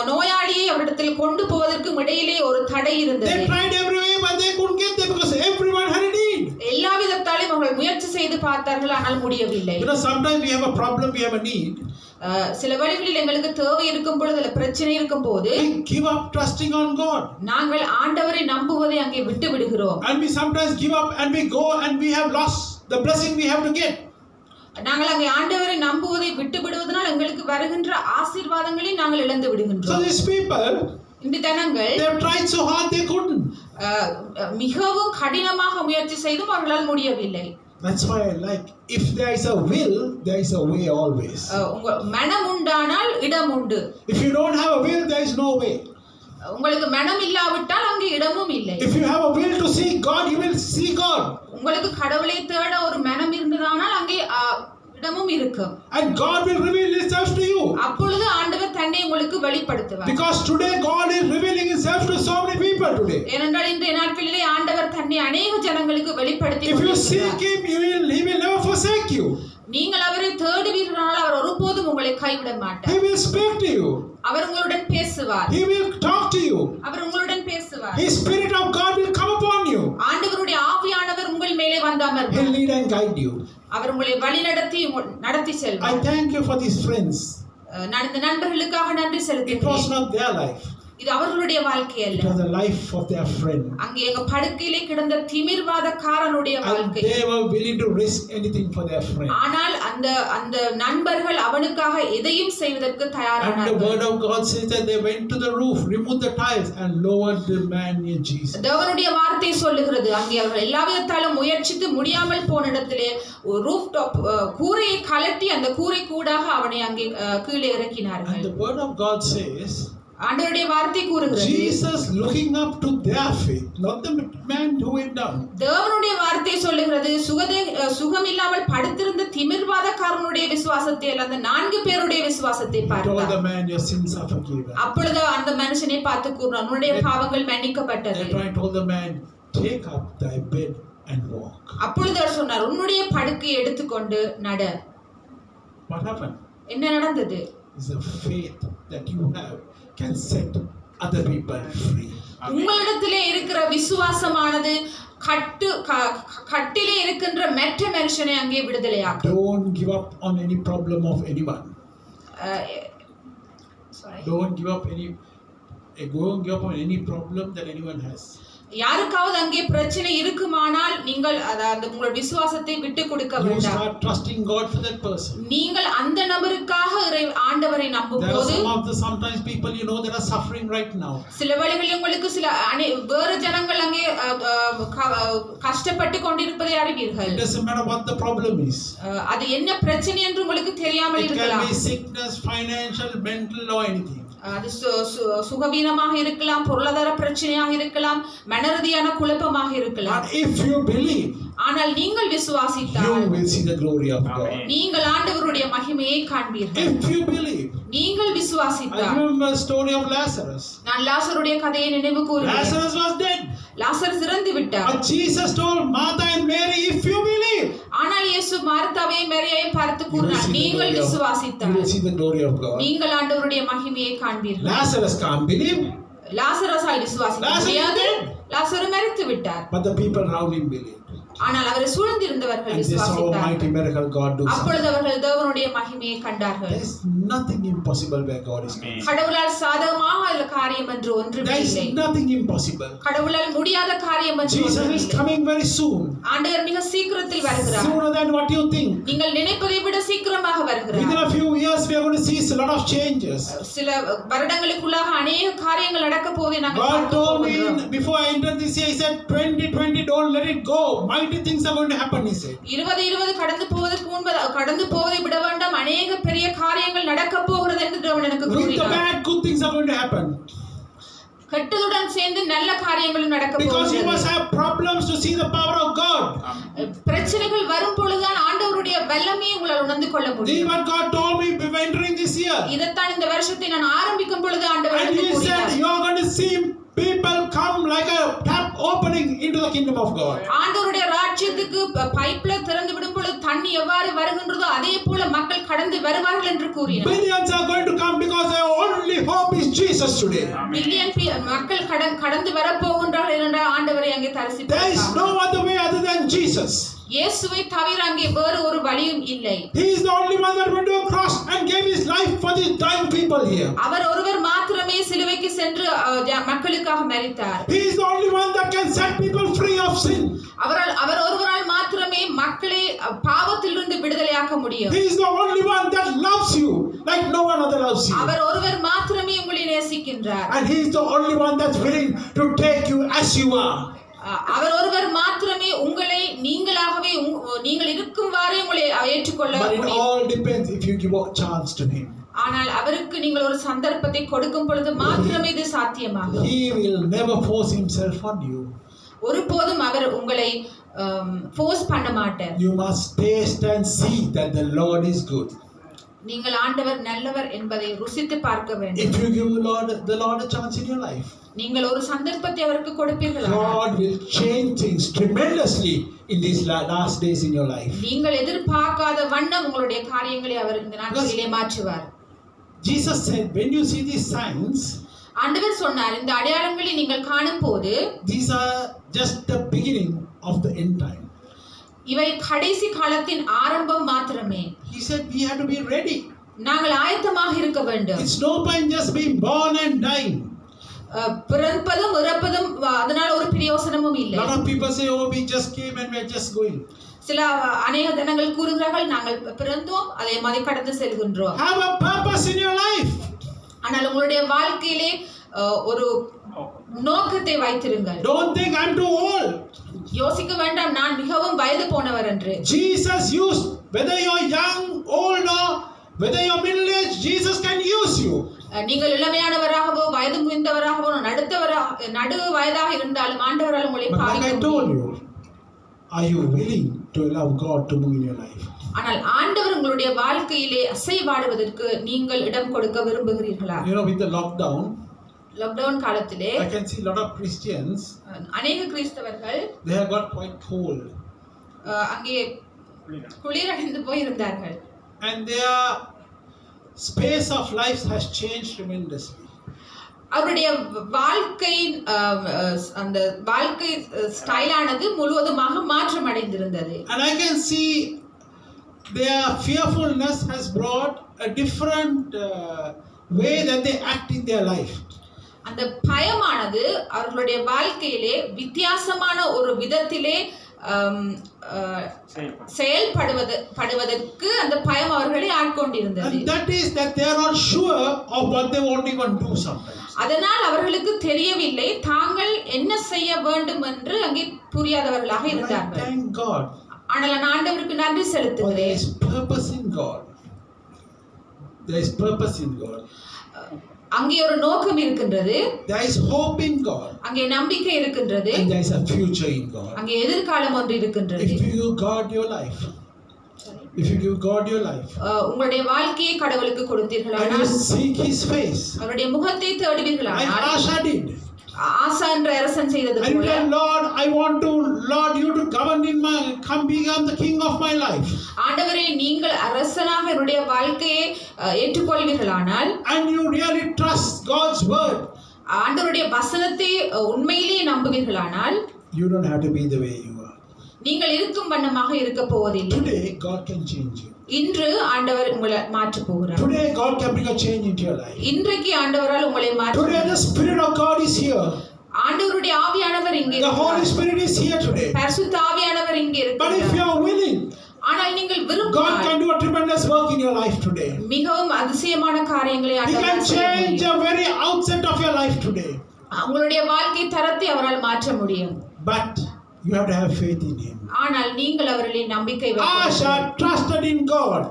நோயாளியை அவரிடத்தில் கொண்டு போவதற்கும் இடையிலே ஒரு தடை இருந்தது. They tried every way but they couldn't get there because everyone had a need. எல்லா விதத்தாலும் அவர்கள் முயற்சி செய்து பார்த்தார்கள், ஆனால் முடியவில்லை. You know, sometimes we have a problem, we have a need. சில வேளைகளில் எங்களுக்கு தேவை இருக்கும் பொழுது, அல்ல பிரச்சனை இருக்கும் போது, we give up trusting on God. நாங்கள் ஆண்டவரை நம்புவதை அங்கே விட்டு விடுகிறோம். And we sometimes give up and we go and we have lost the blessing we have to get. நாங்கள் அங்கே ஆண்டவரை நம்புவதை விட்டு விடுவதனால் எங்களுக்கு வருகின்ற ஆசீர்வாதங்களை நாங்கள் இழந்து விடுகின்றோம். So these people, இந்த ஜனங்கள், they have tried so hard they couldn't. மிகவும் கடினமாக முயற்சி செய்தும் அவர்களால் முடியவில்லை. That's why I like, if there is a will, there is a way always. உங்க மனம் உண்டானால் இடம் உண்டு. If you don't have a will, there is no way. உங்களுக்கு மனம் இல்லாவிட்டால் அங்கே இடமும் இல்லை. If you have a will to see God, you will see God. உங்களுக்கு கடவுளை தேட ஒரு மனம் இருந்ததானால் அங்கே இடமும் இருக்கும். And God will reveal himself to you. அப்பொழுது ஆண்டவர் தன்னை உங்களுக்கு வெளிப்படுத்துவார். Because today God is revealing himself to so many people today. ஏனென்றால் இன்றைய நாட்களிலே ஆண்டவர் தன்னை அநேக ஜனங்களுக்கு வெளிப்படுத்தி If you seek him, he will never forsake you. நீங்கள் அவரை தேடுவீர்களானால் அவர் ஒருபோதும் உங்களை கைவிட மாட்டார். He will speak to you. அவர் உங்களுடன் பேசுவார். He will talk to you. அவர் உங்களுடன் பேசுவார். His Spirit of God will come upon you. ஆண்டவருடைய ஆவியானவர் உங்கள் மேலே வந்து He'll அமர்வார். lead and guide you. அவர் உங்களை நடத்தி I செல்வார். thank you for these friends. நான் இந்த நண்பர்களுக்காக நன்றி It was செலுத்துகிறேன். not their life. இது அவர்களுடைய வாழ்க்கை It அல்ல. was the life of their friend. அங்கே எங்க படுக்கையிலே கிடந்த திமிர்வாதக்காரனுடைய And வாழ்க்கை. they were willing to risk anything for their friend. ஆனால் அந்த நண்பர்கள் அவனுக்காக எதையும் செய்வதற்கு And the தயாரானார்கள். word of God says that they went to the roof, removed the tiles, and lowered the man near Jesus. தேவனுடைய வார்த்தை சொல்லுகிறது அங்கே அவர்கள் எல்லா விதத்தாலும் முயற்சித்து முடியாமல் போன இடத்திலே ரூஃப் டாப் கூரையை கலட்டி அந்த கூரை கூடாக அவனை அங்கே கீழே இறக்கினார்கள். And the word of God says, ஆண்டவருடைய வார்த்தை கூறுகிறது Jesus looking up to their faith, not the man who went down. தேவனுடைய வார்த்தை சொல்லுகிறது சுகம் இல்லாமல் படுத்திருந்த திமிர்வாதக்காரனுடைய விசுவாசத்தை அல்ல, அந்த 4 பேருடைய விசுவாசத்தை He told பார்த்தார். the man, your sins are forgiven. அப்பொழுது அந்த மனுஷனை பார்த்து கூறினார், உன்னுடைய பாவங்கள் மன்னிக்கப்பட்டது. Then I told the man, take up thy bed and walk. அப்பொழுது அவர் சொன்னார், உன்னுடைய படுக்கையை எடுத்துக்கொண்டு நட. What happened? என்ன நடந்தது? Is the faith that you have can set other people free. உங்களிடத்திலே இருக்கிற விசுவாசமானது கட்டிலே இருக்கின்ற மற்ற மனுஷனை அங்கே விடுதலையாக்கும். Don't give up on any problem of anyone. Don't give up on any problem that anyone has. யாருக்காவது அங்கே பிரச்சனை இருக்குமானால் நீங்கள் அந்த உங்கள் விசுவாசத்தை விட்டு கொடுக்க You வேண்டாம். start trusting God for that person. நீங்கள் அந்த நபருக்காக ஆண்டவரை நம்பும்போது sometimes people that are suffering right now. சில வேளைகளில் உங்களுக்கு சில வேறு ஜனங்கள் அங்கே கஷ்டப்பட்டு கொண்டிருப்பதை அறிவீர்கள். It doesn't matter what the problem is. அது என்ன பிரச்சனை என்று உங்களுக்கு தெரியாமல் இருக்கலாம். It can be sickness, financial, mental or anything. அது சுகவீனமாக இருக்கலாம், பொருளாதார பிரச்சனையாக இருக்கலாம், மனரீதியான குழப்பமாக இருக்கலாம். But if you believe, ஆனால் நீங்கள் விசுவாசித்தால் you will see the glory of God. நீங்கள் ஆண்டவருடைய மகிமையை காண்பீர்கள். If you believe, நீங்கள் I விசுவாசித்தால். remember the story of Lazarus. நான் லாசருடைய கதையை நினைவு கூறுகிறேன். Lazarus was dead. லாசர் இறந்து விட்டார். But Jesus told Martha and Mary, if you believe, ஆனால் இயேசு மார்த்தாவையும் மேரியையும் பார்த்து கூறினார், நீங்கள் you விசுவாசித்தால் will see the glory of God. நீங்கள் ஆண்டவருடைய மகிமையை காண்பீர்கள். Lazarus can't believe, லாசரால் விசுவாசிக்க முடியாது. லாசரு மரித்து விட்டார். but the people around him believed. ஆனால் அவரை சூழ்ந்திருந்தவர்கள் And they saw a விசுவாசித்தார்கள். mighty miracle God do. அப்பொழுது அவர்கள் தேவனுடைய மகிமையை கண்டார்கள். There is nothing impossible where God is concerned. கடவுளால் சாதகமாக உள்ள காரியம் என்று ஒன்றுமே There is இல்லை. nothing impossible. கடவுளால் முடியாத காரியம் என்று Jesus ஒன்றுமே is இல்லை. coming very soon. ஆண்டவர் மிக சீக்கிரத்தில் வருகிறார். Sooner than what you think. நீங்கள் நினைப்பதை விட சீக்கிரமாக Within வருகிறார். a few years we are going to see a lot of changes. சில வருடங்களுக்குள்ளாக அநேக காரியங்கள் நடக்க போவதை நாங்கள் God பார்க்க told me போகிறோம். before I entered this year, He said 2020 don't let it go. Mighty things are going to happen, He said. 2020 கடந்து போவதை விட வேண்டாம், அநேக பெரிய காரியங்கள் நடக்க போகிறது என்று தேவன் எனக்கு With the கூறினார். bad, good things are going to happen. கெட்டதுடன் சேர்ந்து நல்ல காரியங்களும் நடக்க Because you must போகிறது. have problems to see the power of God. பிரச்சனைகள் வரும் பொழுதுதான் ஆண்டவருடைய வல்லமையை உங்களால் உணர்ந்து கொள்ள This is முடியும். what God told me before entering this year. இதைத்தான் இந்த வருஷத்தை நான் ஆரம்பிக்கும் பொழுது ஆண்டவர் And எனக்கு He said, கூறினார். you are going to see people come like a tap opening into the kingdom of God. ஆண்டவருடைய ராஜ்யத்துக்கு பைப்ல திறந்து விடும் பொழுது தண்ணி எவ்வாறு வருகின்றதோ அதே போல மக்கள் கடந்து வருவார்கள் என்று கூறினார். Billions are going to come because their only hope is Jesus today. Million மக்கள் கடந்து வரப்போகின்றார்கள் என்றால் ஆண்டவரை அங்கே There is தரிசிப்பார். no other way other than Jesus. இயேசுவை தவிர அங்கே வேறு ஒரு வழியும் இல்லை. He is the only one that went to a cross and gave His life for these dying people here. அவர் ஒருவர் மாத்திரமே சிலுவைக்கு சென்று மக்களுக்காக மரித்தார். He is the only one that can set people free of sin. அவர் ஒருவரால் மாத்திரமே மக்களை பாவத்திலிருந்து விடுதலையாக்க முடியும். He is the only one that loves you like no one other loves you. அவர் ஒருவர் மாத்திரமே உங்களை நேசிக்கின்றார். And He is the only one that's willing to take you as you are. அவர் ஒருவர் மாத்திரமே உங்களை நீங்கள் இருக்கும்வாறே உங்களை ஏற்றுக்கொள்ள But it முடியும். all depends if you give a chance to Him. ஆனால் அவருக்கு நீங்கள் ஒரு சந்தர்ப்பத்தை கொடுக்கும் பொழுது மாத்திரமே இது சாத்தியமாகும். He will never force Himself on you. ஒருபோதும் அவர் உங்களை ஃபோர்ஸ் பண்ண மாட்டார். You must taste and see that the Lord is good. நீங்கள் ஆண்டவர் நல்லவர் என்பதை ருசித்து பார்க்க வேண்டும். If you give the Lord a chance in your life, நீங்கள் ஒரு சந்தர்ப்பத்தை அவருக்கு கொடுப்பீர்களா, God will change things tremendously in these last days in your life. நீங்கள் எதிர்பார்க்காத வண்ணம் உங்களுடைய காரியங்களை அவர் இந்த நாட்களிலே மாற்றுவார். Jesus said, when you see these signs, ஆண்டவர் சொன்னார், இந்த அடையாளங்களை நீங்கள் காணும்போது these are just the beginning of the end time. இவை கடைசி காலத்தின் ஆரம்பம் மாத்திரமே. He said we have to be ready. நாங்கள் ஆயத்தமாக இருக்க வேண்டும். It's no point just being born and dying. பிறப்பதும் இறப்பதும் அதனால ஒரு பிரயோசனமும் இல்லை. Lot of people say, oh, we just came and we are just going. சில அநேக ஜனங்கள் கூறுகிறார்கள், நாங்கள் பிறந்தோம் அதே மாதிரி கடந்து செல்கின்றோம். Have a purpose in your life. ஆனால் உங்களுடைய வாழ்க்கையிலே ஒரு நோக்கத்தை வைத்திருங்கள். Don't think I'm too old. யோசிக்க வேண்டாம், நான் மிகவும் வயது போனவர் என்று. Jesus used, whether you're young, old, or whether you're middle aged, Jesus can use you. நீங்கள் இளமையானவராகவோ வயது முதிர்ந்தவராகவோ நடு வயதாக இருந்தாலும் ஆண்டவரால் உங்களை பாவிக்க Like I told you, are you willing to allow God to move in your life? ஆனால் ஆண்டவர் உங்களுடைய வாழ்க்கையிலே அசைவாடுவதற்கு நீங்கள் இடம் கொடுக்க விரும்புகிறீர்களா? You know, with the lockdown, காலத்திலே I can see a lot of Christians, அநேக கிறிஸ்தவர்கள் they have got quite cold. அங்கே குளிரடைந்து போய் இருந்தார்கள். And their space of life has changed tremendously. அவருடைய வாழ்க்கை அந்த வாழ்க்கை ஸ்டைலானது முழுவதுமாக மாற்றம் அடைந்திருந்தது. And I can see their fearfulness has brought a different way that they act in their life. அந்த பயமானது அவர்களுடைய வாழ்க்கையிலே வித்தியாசமான ஒரு விதத்திலே செயல்படுவதற்கு அந்த பயம் அவர்களை ஆட்கொண்டிருந்தது. And that is that they are not sure of what they won't even do sometimes. அதனால் அவர்களுக்கு தெரியவில்லை தாங்கள் என்ன செய்ய வேண்டும் என்று அங்கே புரியாதவர்களாக இருந்தார்கள். Thank God. ஆனால் நான் ஆண்டவருக்கு நன்றி செலுத்துகிறேன். There is purpose in God. There is purpose in God. அங்கே ஒரு நோக்கம் இருக்கின்றது. There is hope in God. அங்கே நம்பிக்கை இருக்கின்றது. And there is a future in God. அங்கே எதிர்காலம் ஒன்று இருக்கின்றது. If you give God your life, if you give God your life, உங்களுடைய வாழ்க்கையை கடவுளுக்கு கொடுத்தீர்களானால், and you seek His face, அவருடைய முகத்தை தேடுவீர்களானால், like Asha did. ஆசா என்ற அரசன் செய்தது And போல, then, Lord, I want to, Lord, you to govern in my, come become the king of my life. ஆண்டவரே நீங்கள் அரசனாக என்னுடைய வாழ்க்கையை ஏற்றுக்கொள்வீர்களானால், and you really trust God's word, ஆண்டவருடைய வசனத்தை உண்மையிலேயே நம்புவீர்களானால், you don't have to be the way you are. நீங்கள் இருக்கும் வண்ணமாக இருக்க போவதில்லை. Today God can change you. இன்று ஆண்டவர் உங்களை மாற்ற போகிறார். Today God can bring a change into your life. இன்றைக்கு ஆண்டவரால் உங்களை மாற்ற. Today the Spirit of God is here. ஆண்டவருடைய ஆவியானவர் இங்கே The இருக்கிறார். Holy Spirit is here today. பரிசுத்த ஆவியானவர் இங்கே இருக்கிறார். But if you are willing, ஆனால் நீங்கள் God விரும்பினால் can do a tremendous work in your life today. மிகவும் அதிசயமான காரியங்களை He ஆண்டவர் can செய்ய change முடியும். the very outset of your life today. உங்களுடைய வாழ்க்கை தரத்தை அவரால் மாற்ற முடியும். But you have to have faith in Him. ஆனால் நீங்கள் அவர்களில் நம்பிக்கை வைக்க வேண்டும். Asha trusted in God.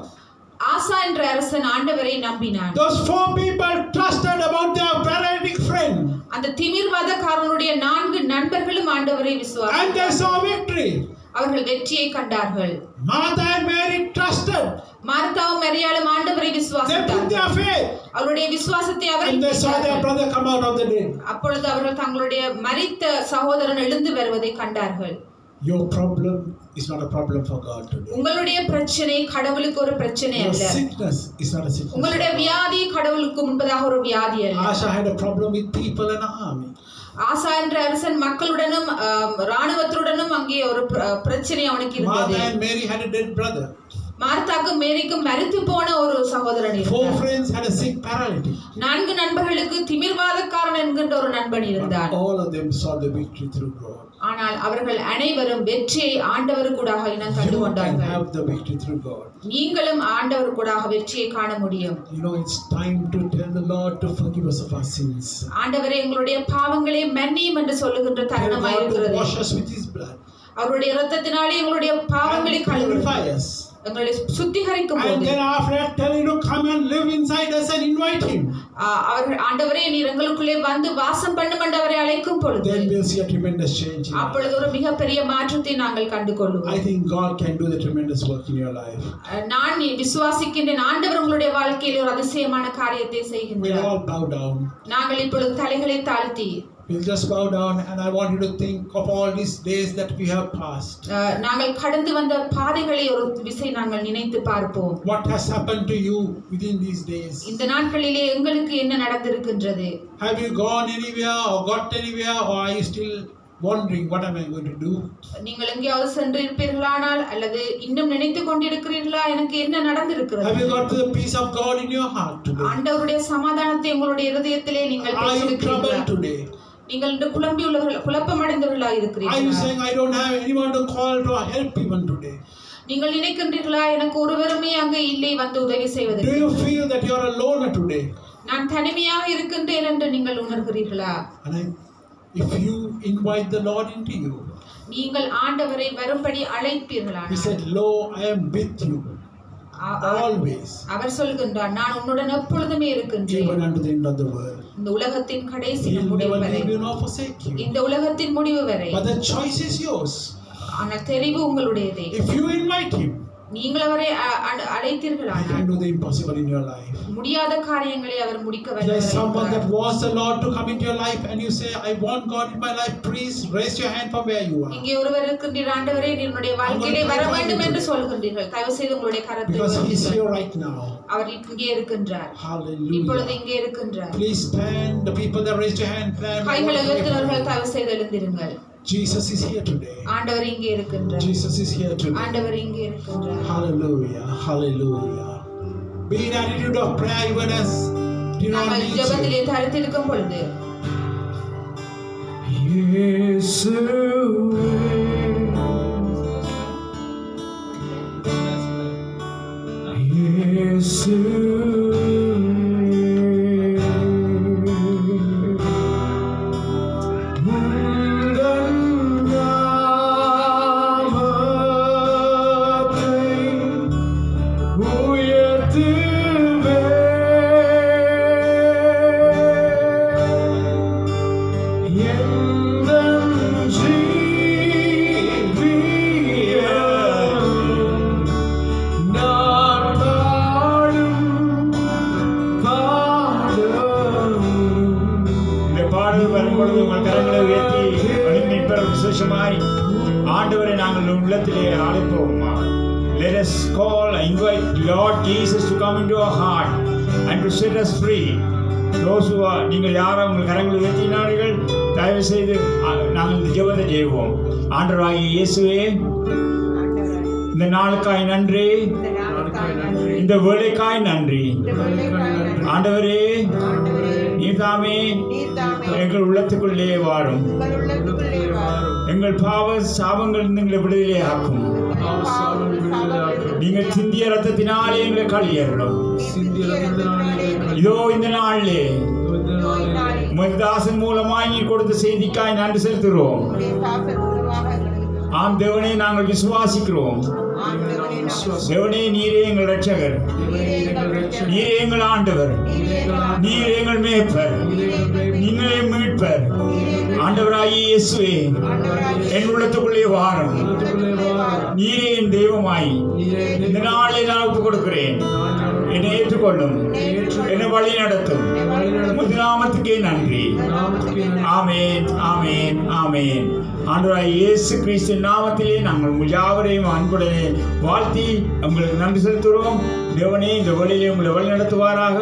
ஆசா என்ற அரசன் ஆண்டவரை நம்பினான். Those 4 people trusted about their paralytic friend. அந்த திமிர்வாதக்காரனுடைய 4 நண்பர்களும் ஆண்டவரை And விசுவாசித்தார்கள். they saw victory. அவர்கள் வெற்றியை கண்டார்கள். Martha and Mary trusted. மார்த்தாவும் மரியாளும் ஆண்டவரை They put விசுவாசித்தார்கள். their faith. அவருடைய விசுவாசத்தை And அவர்கள் they saw their brother come out of the dead. அப்பொழுது அவர்கள் தங்களுடைய மரித்த சகோதரன் எழுந்து வருவதை கண்டார்கள். Your problem is not a problem for God today. உங்களுடைய பிரச்சனை கடவுளுக்கு ஒரு பிரச்சனை Your அல்ல. sickness is not a sickness. உங்களுடைய வியாதி கடவுளுக்கு முன்பதாக ஒரு வியாதி அல்ல. Asha had a problem with people and an army. ஆசா என்ற அரசன் மக்களுடனும் ராணுவத்துடனும் அங்கே ஒரு பிரச்சனை அவனுக்கு இருந்தது. Martha and Mary had a dead brother. மார்த்தாக்கும் மேரிக்கும் மரித்து போன ஒரு சகோதரன் 4 இருந்தார். friends had a sick paralytic. 4 நண்பர்களுக்கு திமிர்வாதக்காரன் என்கின்ற ஒரு நண்பன் இருந்தான். All of them saw the victory through God. ஆனால் அவர்கள் அனைவரும் வெற்றியை ஆண்டவருக்கூடாக இனம் கண்டு You can கொண்டார்கள். have the victory through God. நீங்களும் ஆண்டவருக்கூடாக வெற்றியை காண முடியும். You know, it's time to tell the Lord to forgive us of our sins. ஆண்டவரே எங்களுடைய பாவங்களை மன்னியும் என்று சொல்லுகின்ற Tell தருணமாய் God to இருக்கிறது. wash us with His blood. அவருடைய இரத்தத்தினாலே எங்களுடைய பாவங்களை And கழுவி purify us. எங்களை சுத்திகரிக்கும் And போது then after that, tell Him to come and live inside us and invite Him. அவர்கள் ஆண்டவரே நீர் எங்களுக்குள்ளே வந்து வாசம் பண்ணும் என்று அவரை அழைக்கும் பொழுது then we'll see a tremendous change. அப்பொழுது ஒரு மிகப்பெரிய மாற்றத்தை நாங்கள் கண்டுகொள்வோம். I think God can do the tremendous work in your life. நான் விசுவாசிக்கின்றேன் ஆண்டவர் உங்களுடைய வாழ்க்கையில் ஒரு அதிசயமான காரியத்தை We'll செய்கின்றார். all bow down. நாங்கள் இப்பொழுது தலைகளை தாழ்த்தி We'll just bow down, and I want you to think of all these days that we have passed. நாங்கள் கடந்து வந்த பாதைகளை ஒரு விசை நாங்கள் நினைத்து பார்ப்போம். What has happened to you within these days? இந்த நாட்களிலே எங்களுக்கு என்ன நடந்திருக்கின்றது? Have you gone anywhere or got anywhere, or are you still wondering what am I going to do? நீங்கள் எங்கேயாவது சென்று இருப்பீர்களானால் அல்லது இன்னும் நினைத்து கொண்டிருக்கிறீர்களா எனக்கு என்ன நடந்திருக்கிறது? Have you got the peace of God in your heart today? ஆண்டவருடைய சமாதானத்தை உங்களுடைய இதயத்திலே நீங்கள் Are you troubled பெற்றிருக்கிறீர்களா? today? நீங்கள் இந்த குழப்பமடைந்தவர்களாக Are you இருக்கிறீர்களா? saying I don't have anyone to call to help even today? நீங்கள் நினைக்கின்றீர்களா எனக்கு ஒருவருமே அங்கே இல்லை வந்து உதவி Do செய்வதற்கு? you feel that you are a loner today? நான் தனிமையாக இருக்கின்றேன் என்று நீங்கள் உணர்கிறீர்களா? If you invite the Lord into you, நீங்கள் ஆண்டவரை வரும்படி அழைப்பீர்களா? He said, "Lo, I am with you always, அவர் சொல்கின்றார் நான் உன்னுடன் எப்பொழுதுமே இருக்கின்றேன் even unto the end of the world." இந்த உலகத்தின் கடைசி He will முடிவு never வரை leave you nor forsake you. இந்த உலகத்தின் முடிவு வரை But the choice is yours. ஆனால் தெரிவு உங்களுடையதே. If you invite Him, நீங்கள் அவரை He அழைத்தீர்களானால் can do the impossible in your life. முடியாத காரியங்களை அவர் முடிக்க There is someone that வல்லவர். wants the Lord to come into your life, and you say, "I want God in my life." Please raise your hand from where you are, இங்கே ஒருவர் இருக்கின்றீர் ஆண்டவரே என்னுடைய வாழ்க்கையிலே வர வேண்டும் என்று சொல்கின்றீர்கள். தயவு செய்து உங்களுடைய கரத்தை because He is உயர்த்துங்கள். here right now. அவர் இங்கே இருக்கின்றார். இப்பொழுது Hallelujah. இங்கே இருக்கின்றார். Please stand. The people that raised your hand, stand. கைகளை உயர்த்தினவர்கள் தயவு செய்து எழுந்திருங்கள். Jesus is here today. ஆண்டவர் இங்கே இருக்கின்றார். Jesus is here today. ஆண்டவர் இங்கே இருக்கின்றார். Hallelujah. Hallelujah. Be in attitude of prayer even as do not நாங்கள் need ஜெபத்திலே தரித்திருக்கும் பொழுது ஆண்டவரை நாங்கள் உள்ளத்திலே அழைப்போமா. Let us call, invite Lord Jesus to come into our heart and to set us free. Those who are நீங்கள் யாரும் உங்கள் கரங்களை உயர்த்தினார்கள் தயவு செய்து நாங்கள் இந்த ஜெபத்தை செய்வோம். ஆண்டவராகிய இயேசுவே, இந்த நாளுக்காய் நன்றி, இந்த வேளைக்காய் நன்றி. ஆண்டவரே நீதாமே எங்கள் உள்ளத்துக்குள்ளே வாரும். எங்கள் பாவ சாபங்கள் எங்களை விடுதலை ஆக்கும். நீங்கள் சிந்திய ரத்தத்தினாலே எங்களை கழியறோம். இதோ இந்த நாளிலே உமது தாசன் மூலமாய் நீர் கொடுத்த செய்திக்காய் நன்றி செலுத்துகிறோம். ஆம் தேவனே, நாங்கள் விசுவாசிக்கிறோம். தேவனே, நீரே எங்கள் இரட்சகர், நீரே எங்கள் ஆண்டவர், நீரே எங்கள் மேய்ப்பர், நீங்களே மீட்பர். ஆண்டவராகிய இயேசுவே, என் உள்ளத்துக்குள்ளே வாரும். நீரே என் தெய்வமாய் இந்த நாளை நான் ஒப்புக் கொடுக்கிறேன். என்னை ஏற்றுக்கொள்ளும், என்னை வழி நடத்தும். உமது நாமத்துக்கே நன்றி. ஆமென், ஆமென், ஆமென். ஆண்டவராகிய இயேசு கிறிஸ்துவின் நாமத்திலே நாங்கள் உங்கள் யாவரையும் அன்புடனே வாழ்த்தி உங்களுக்கு நன்றி செலுத்துகிறோம். தேவனே, இந்த வழியிலே உங்களை வழி நடத்துவாராக.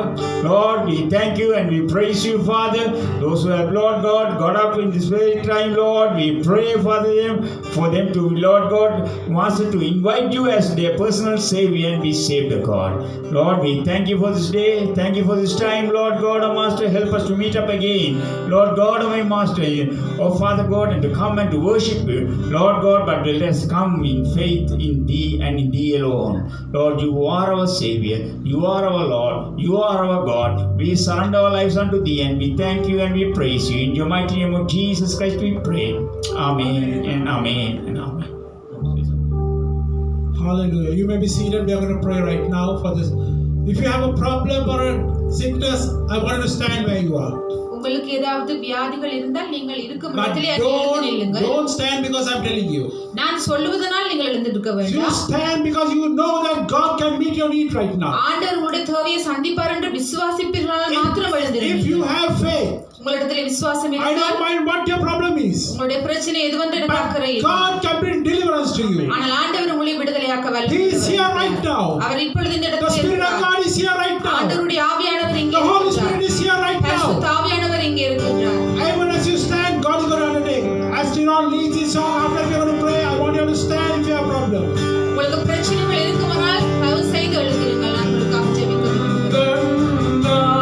Lord, we thank you and we praise you, Father. Those who have, Lord God, got up in this very time, Lord, we pray, Father, for them to, Lord God, Master, to invite you as their personal Savior and be saved, God. Lord, we thank you for this day. Thank you for this time, Lord God, our Master. Help us to meet up again, Lord God, my Master, oh Father God, and to come and to worship you, Lord God, but let us come in faith in Thee and in Thee alone. Lord, you are our Savior, you are our Lord, you are our God. We surrender our lives unto Thee and we thank you and we praise you. In your mighty name of Jesus Christ we pray. Amen and amen and amen. Hallelujah. You may be seated. We are going to pray right now for this. If you have a problem or sickness, I want you to stand where you are. உங்களுக்கு ஏதாவது வியாதிகள் இருந்தால் நீங்கள் இருக்கும் But இடத்திலே எழுந்து நில்லுங்கள். don't stand because I'm telling you. நான் சொல்லுவதனால் நீங்கள் எழுந்திருக்க You வேண்டாம். stand because you know that God can meet your need right now. ஆண்டவர் உங்களுடைய தேவையை சந்திப்பார் என்று விசுவாசிப்பீர்களால் மாத்திரம் If you எழுந்திருங்கள். have faith, உங்களிடத்திலே விசுவாசம் I இருந்தால் don't mind what your problem is. உங்களுடைய பிரச்சனை எதுவென்று எனக்கு அக்கறை But இல்லை. God can bring deliverance to you. ஆனால் ஆண்டவர் உங்களை விடுதலையாக்க He is here வல்லவர். right now. அவர் இப்பொழுது இந்த The இடத்தில் Spirit of இருக்கிறார். God is here right now. ஆண்டவருடைய ஆவியானவர் இங்கே The Holy இருக்கிறார். Spirit is here right பரிசுத்த now. ஆவியானவர் இங்கே இருக்கின்றார். Even as you stand, God is going to undertake. As Tinon leads this song, after we are going to pray, I want you to stand if you have a problem. உங்களுக்கு பிரச்சனைகள் இருக்குமானால் தயவு செய்து எழுந்திருங்கள். நான் உங்களுக்காக ஜெபிக்க விரும்புகிறேன்.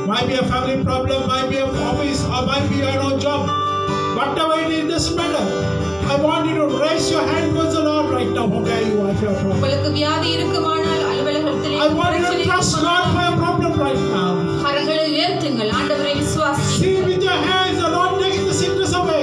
Might be a family problem, might be an office, or might be no job. Whatever it is, doesn't matter. I want you to raise your hand towards the Lord right now. Okay, you want your problem. உங்களுக்கு வியாதி இருக்குமானால் அலுவலகத்திலே I want you to trust God for your problem right now. கரங்களை உயர்த்துங்கள். ஆண்டவரை விசுவாசியுங்கள். See with your hands, the Lord taking the sickness away.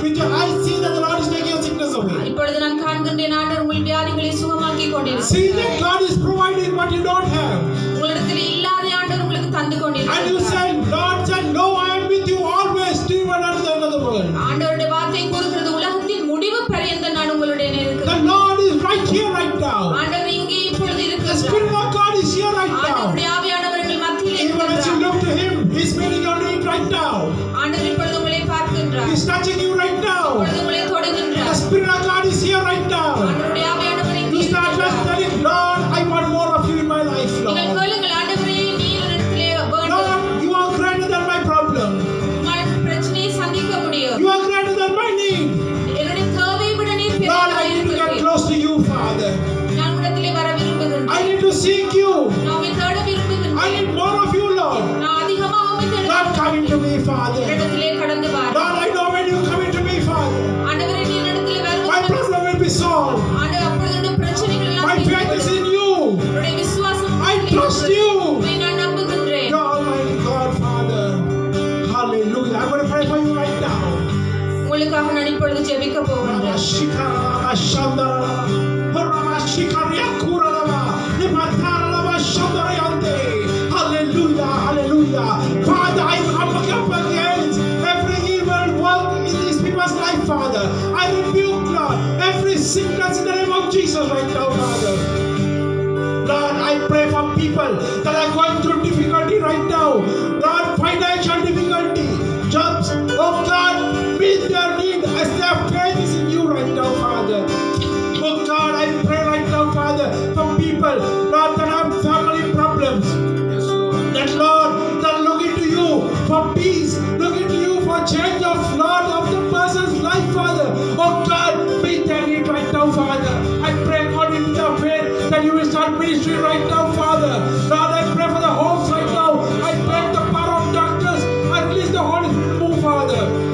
With your eyes, see that the Lord is taking your sickness away. இப்பொழுது நான் காண்கின்றேன் ஆண்டவர் உங்கள் வியாதிகளை சுகமாக்கி கொண்டிருக்கிறார். See that God is providing what you don't have. உங்களிடத்தில் இல்லாத ஆண்டவர் உங்களுக்கு தந்து கொண்டிருக்கிறார். And you said, Lord said, no, I am with you always, even unto the end of the world. ஆண்டவருடைய வார்த்தை கூறுகிறது உலகத்தின் முடிவு பரியந்தம் நான் உங்களுடைய The இருக்கிறேன். Lord is right here, right now. ஆண்டவர் இங்கே இப்பொழுது The இருக்கிறார். Spirit of God is here right now. ஆண்டவருடைய ஆவியானவர்கள் மத்தியிலே Even as you இருக்கிறார். look to Him, He's meeting your need right now. ஆண்டவர் இப்பொழுது உங்களை பார்க்கின்றார். He's touching you right now. இப்பொழுது உங்களை The தொடுகின்றார். Spirit of God is here right now. ஆண்டவருடைய ஆவியானவர் இங்கே You start just இருக்கிறார். telling, Lord, I want more of you in my life, நீங்கள் Lord. கேளுங்கள் ஆண்டவரே நீர் என்னிடத்திலே வேண்டும். Lord, you are greater than my problem. உங்கள் பிரச்சனையை சந்திக்க முடியும். You are greater than my need. என்னுடைய தேவையை விட நீர் Lord, I பெரியவராய் need to get இருக்கிறீர். close to you, Father. நான் உம்மிடத்திலே வர I விரும்புகின்றேன். need to seek you. நான் உம்மை தேட I விரும்புகின்றேன். need more of you, Lord. நான் அதிகமாக உம்மை தேட Lord, come into me, Father. என்னிடத்திலே கடந்து வா. Lord, I know when you come into me, Father, ஆண்டவரே நீர் என்னிடத்திலே my வரும்போது problem will be solved. ஆண்டவர் அப்பொழுது என்னுடைய பிரச்சனைகள் எல்லாம் My faith is in you. என்னுடைய விசுவாசம் I trust you. உம்மை நான் நம்புகின்றேன். You're Almighty God, Father. Hallelujah. I'm going to pray for you right now. உங்களுக்காக நான் இப்பொழுது ஜெபிக்க போகின்றேன். Ramashika, Ramashanda, Ramashika, Yakura, Hallelujah, hallelujah. Father, I come up against every evil work in these people's life, Father. I rebuke, Lord, every sickness in the name of Jesus right now, Father. Lord, I pray for people that are going through difficulty right now. Lord, financial difficulty, jobs. Oh God, meet their need as their faith is in you right now, Father. Oh God, I pray right now, Father, for people, Lord, that have family problems. That Lord, that looking to you for peace, looking to you for change of Lord of the person's life, Father. Oh God, meet their need right now, Father. I pray according to the faith that you will start ministry right now, Father. Lord, I pray for the homes right now. I pray the power of darkness. I release the Holy Spirit move, Father.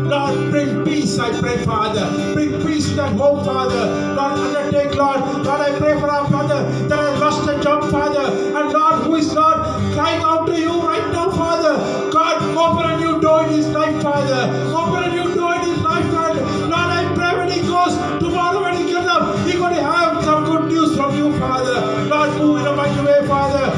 Lord, bring peace, I pray, Father. Bring peace to that home, Father. Lord, undertake, Lord. Lord, I pray for our brother that has lost a job, Father. And Lord, who is, Lord, crying out to you right now, Father. God, open a new door in his life, Father. Open a new door in his life, Father. Lord, I pray when he goes tomorrow, when he gets up, he's going to have some good news from you, Father. Lord, move in a mighty way, Father.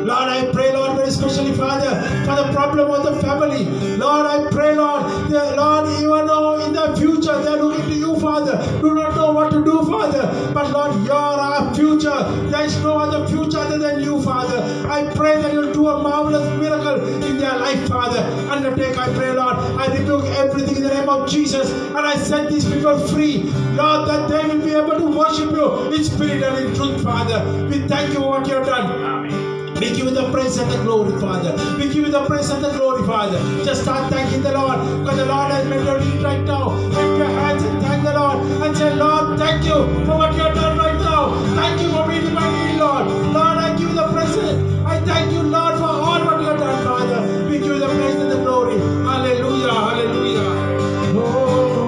Lord, I pray, Lord, very especially, Father, for the problem of the family. Lord, I pray, Lord, that, Lord, even though in the future they're looking to you, Father, do not know what to do, Father. But Lord, you're our future. There is no other future other than you, Father. I pray that you'll do a marvelous miracle in their life, Father. Undertake, I pray, Lord. I rebuke everything in the name of Jesus, and I set these people free, Lord, that they will be able to worship you in spirit and in truth, Father. We thank you for what you have done. We give you the praise and the glory, Father. We give you the praise and the glory, Father. Just start thanking the Lord, because the Lord has met your need right now. Lift your hands and thank the Lord and say, Lord, thank you for what you have done right now. Thank you for meeting my need, Lord. Lord, I give you the praise. I thank you, Lord, for all what you have done, Father. We give you the praise and the glory. Hallelujah, hallelujah. Oh,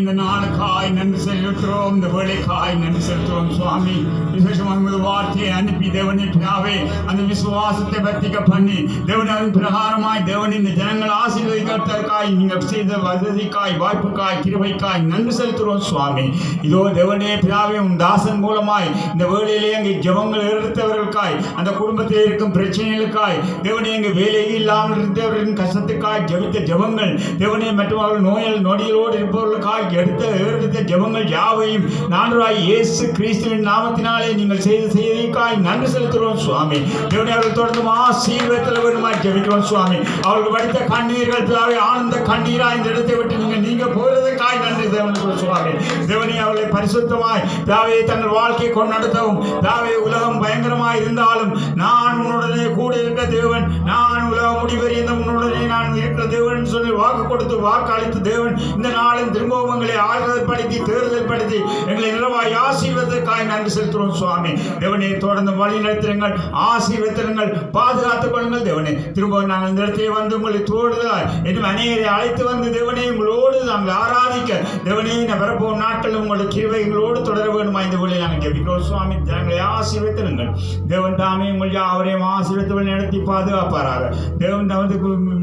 இந்த நாளுக்காய் நன்றி செலுத்துகிறோம், இந்த வேலைக்காய் நன்றி செலுத்துகிறோம் சுவாமி. விசேஷமாக வார்த்தையை அனுப்பி தேவனியாவே அந்த விசுவாசத்தை வர்த்திக்க பண்ணி தேவனின் பிரகாரமாய் தேவன் இந்த ஜனங்கள் ஆசீர்வதிக்கிறதற்காய் நீங்கள் செய்த வசதிக்காய் வாய்ப்புக்காய் கிருபைக்காய் நன்றி செலுத்துகிறோம் சுவாமி. இதோ தேவனே பிதாவே உன் தாசன் மூலமாய் இந்த வேலையிலே அங்கே ஜெபங்கள் எடுத்தவர்களுக்காய் அந்த குடும்பத்தில் இருக்கும் பிரச்சனைகளுக்காய் தேவனே எங்கள் வேலையே இல்லாமல் இருந்தவர்களின் கஷ்டத்துக்காய் ஜெபித்த ஜெபங்கள் தேவனே மற்றும் அவர்கள் நொடிகளோடு இருப்பவர்களுக்காய் எடுத்த ஜெபங்கள் யாவையும் நான்காய் இயேசு கிறிஸ்துவின் நாமத்தினாலே நீங்கள் செய்த செய்திக்காய் நன்றி செலுத்துகிறோம் சுவாமி. தேவனே அவர்கள் தொடர்ந்து ஆசீர்வாதத்தில் வேணுமாய் ஜெபிக்கிறோம் சுவாமி. அவர்கள் வடித்த கண்ணீர்கள் பிதாவே ஆனந்த கண்ணீராய் இந்த இடத்தை விட்டு நீங்கள் போகிறதுக்காய் நன்றி தேவனுக்கு சுவாமி. தேவனே அவர்களை பரிசுத்தமாய் பிதாவே தங்கள் வாழ்க்கையை கொண்டு நடத்தவும் பிதாவே உலகம் பயங்கரமாய் இருந்தாலும் நான் உன்னுடனே கூட இருக்க தேவன், நான் உலக முடிவறிந்த உன்னுடனே நான் இருக்கிற தேவன் சொல்லி வாக்கு கொடுத்து வாக்களித்த தேவன் இந்த நாளில் திரும்பவும் எங்களை ஆறுதல்படுத்தி தேர்தல் படுத்தி எங்களை நிலவாய் ஆசீர்வதற்காக நன்றி செலுத்துகிறோம் சுவாமி. தேவனே தொடர்ந்து வழி நடத்திருங்கள், ஆசீர்வதிருங்கள், பாதுகாத்துக் கொள்ளுங்கள் தேவனே. திரும்ப நாங்கள் இந்த இடத்திலே வந்து உங்களை தோடுதலாய் இன்னும் அநேகரை அழைத்து வந்து தேவனே உங்களோடு நாங்கள் ஆராதிக்க தேவனே வரப்போகும் நாட்கள் உங்களுடைய கிருபை எங்களோடு தொடர வேண்டுமா இந்த வழியை நாங்கள் ஜெபிக்கிறோம் சுவாமி. எங்களை ஆசீர்வதிருங்கள் தேவன் தாமே உங்கள் யாவரையும் ஆசீர்வதித்து நடத்தி பாதுகாப்பாராக. தேவன் தமது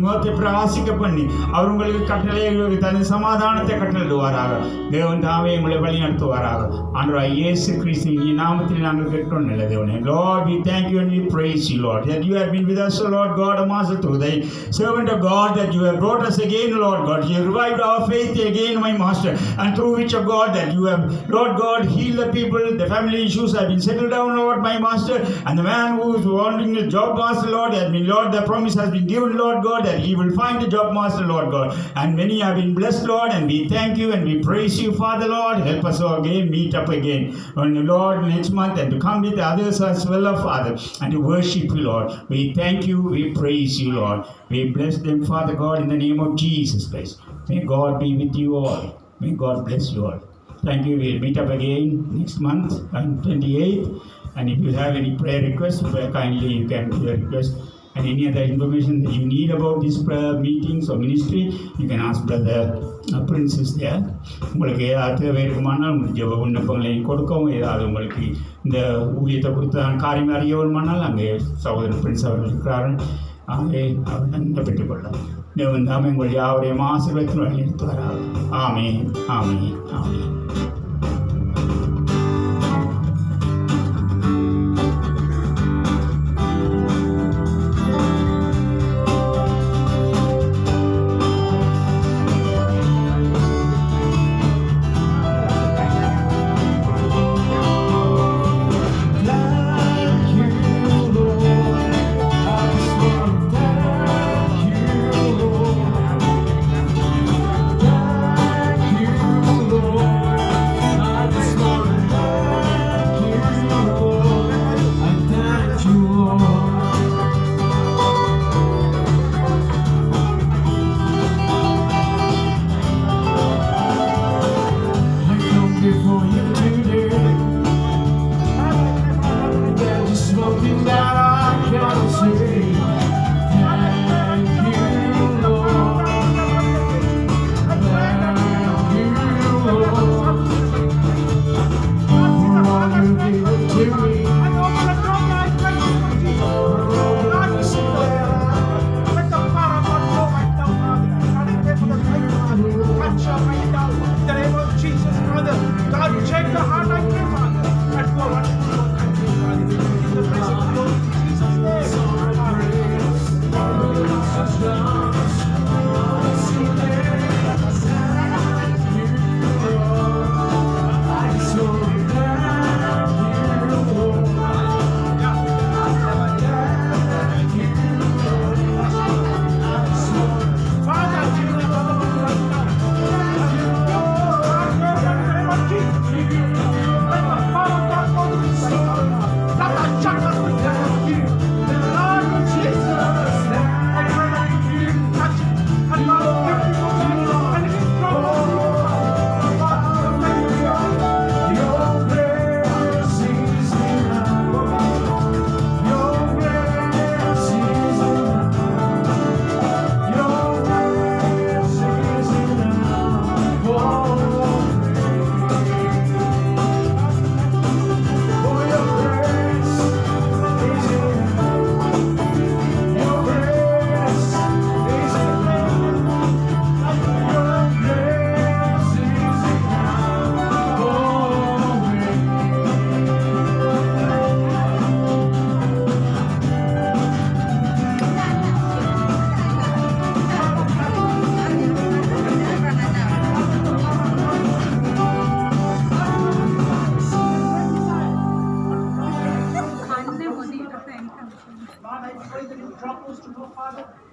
முகத்தை பிரகாசிக்க பண்ணி அவர் உங்களுக்கு கட்டளை தனது சமாதானத்தை கட்டளிடுவாராக. தேவன் தாமே உங்களை வழி நடத்துவாராக. ஆண்டவராகிய இயேசு கிறிஸ்துவின் நாமத்தில் நாங்கள் கேட்கிறோம் நல்ல தேவனே. Lord, we thank you and we praise you, Lord, that you have been with us, Lord God, Master, through thy servant of God, that you have brought us again, Lord God. You revived our faith again, my Master, and through which of God that you have, Lord God, healed the people, the family issues have been settled down, Lord, my Master, and the man who is wanting a job, Master, Lord, has been, Lord, the promise has been given, Lord God, that he will find a job, Master, Lord God, and many have been blessed, Lord, and we thank you and we praise you, Father, Lord. Help us again, meet up again, and Lord, next month, and to come with the others as well, Father, and to worship you, Lord. We thank you, we praise you, Lord. We bless them, Father God, in the name of Jesus Christ. May God be with you all. May God bless you all. Thank you. We'll meet up again next month on 28th. And if you have any prayer requests, kindly you can do a request. And any other information that you need about these prayer meetings or ministry, you can ask Brother Prince is there. உங்களுக்கு ஏதாவது தேவை இருக்குமானால் உங்களுக்கு ஜெப விண்ணப்பங்களை கொடுக்கவும், ஏதாவது உங்களுக்கு இந்த ஊழியத்தை குறித்த காரியம் அறிய வேணுமானால் அங்கே சகோதரர் பிரின்ஸ் அவர்கள் இருக்கிறார்கள். ஆகவே அவர் நன்மை பெற்றுக்கொள்ளலாம். தேவன் தாமே உங்கள் யாவரையும் ஆசீர்வதித்து வழி நடத்துவாராக. ஆமென், ஆமென், ஆமென்.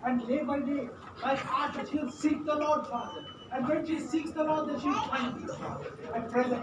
And day by day, like Asha, she'll seek the Lord, Father. And when she seeks the Lord, then she'll find you, Father. I pray that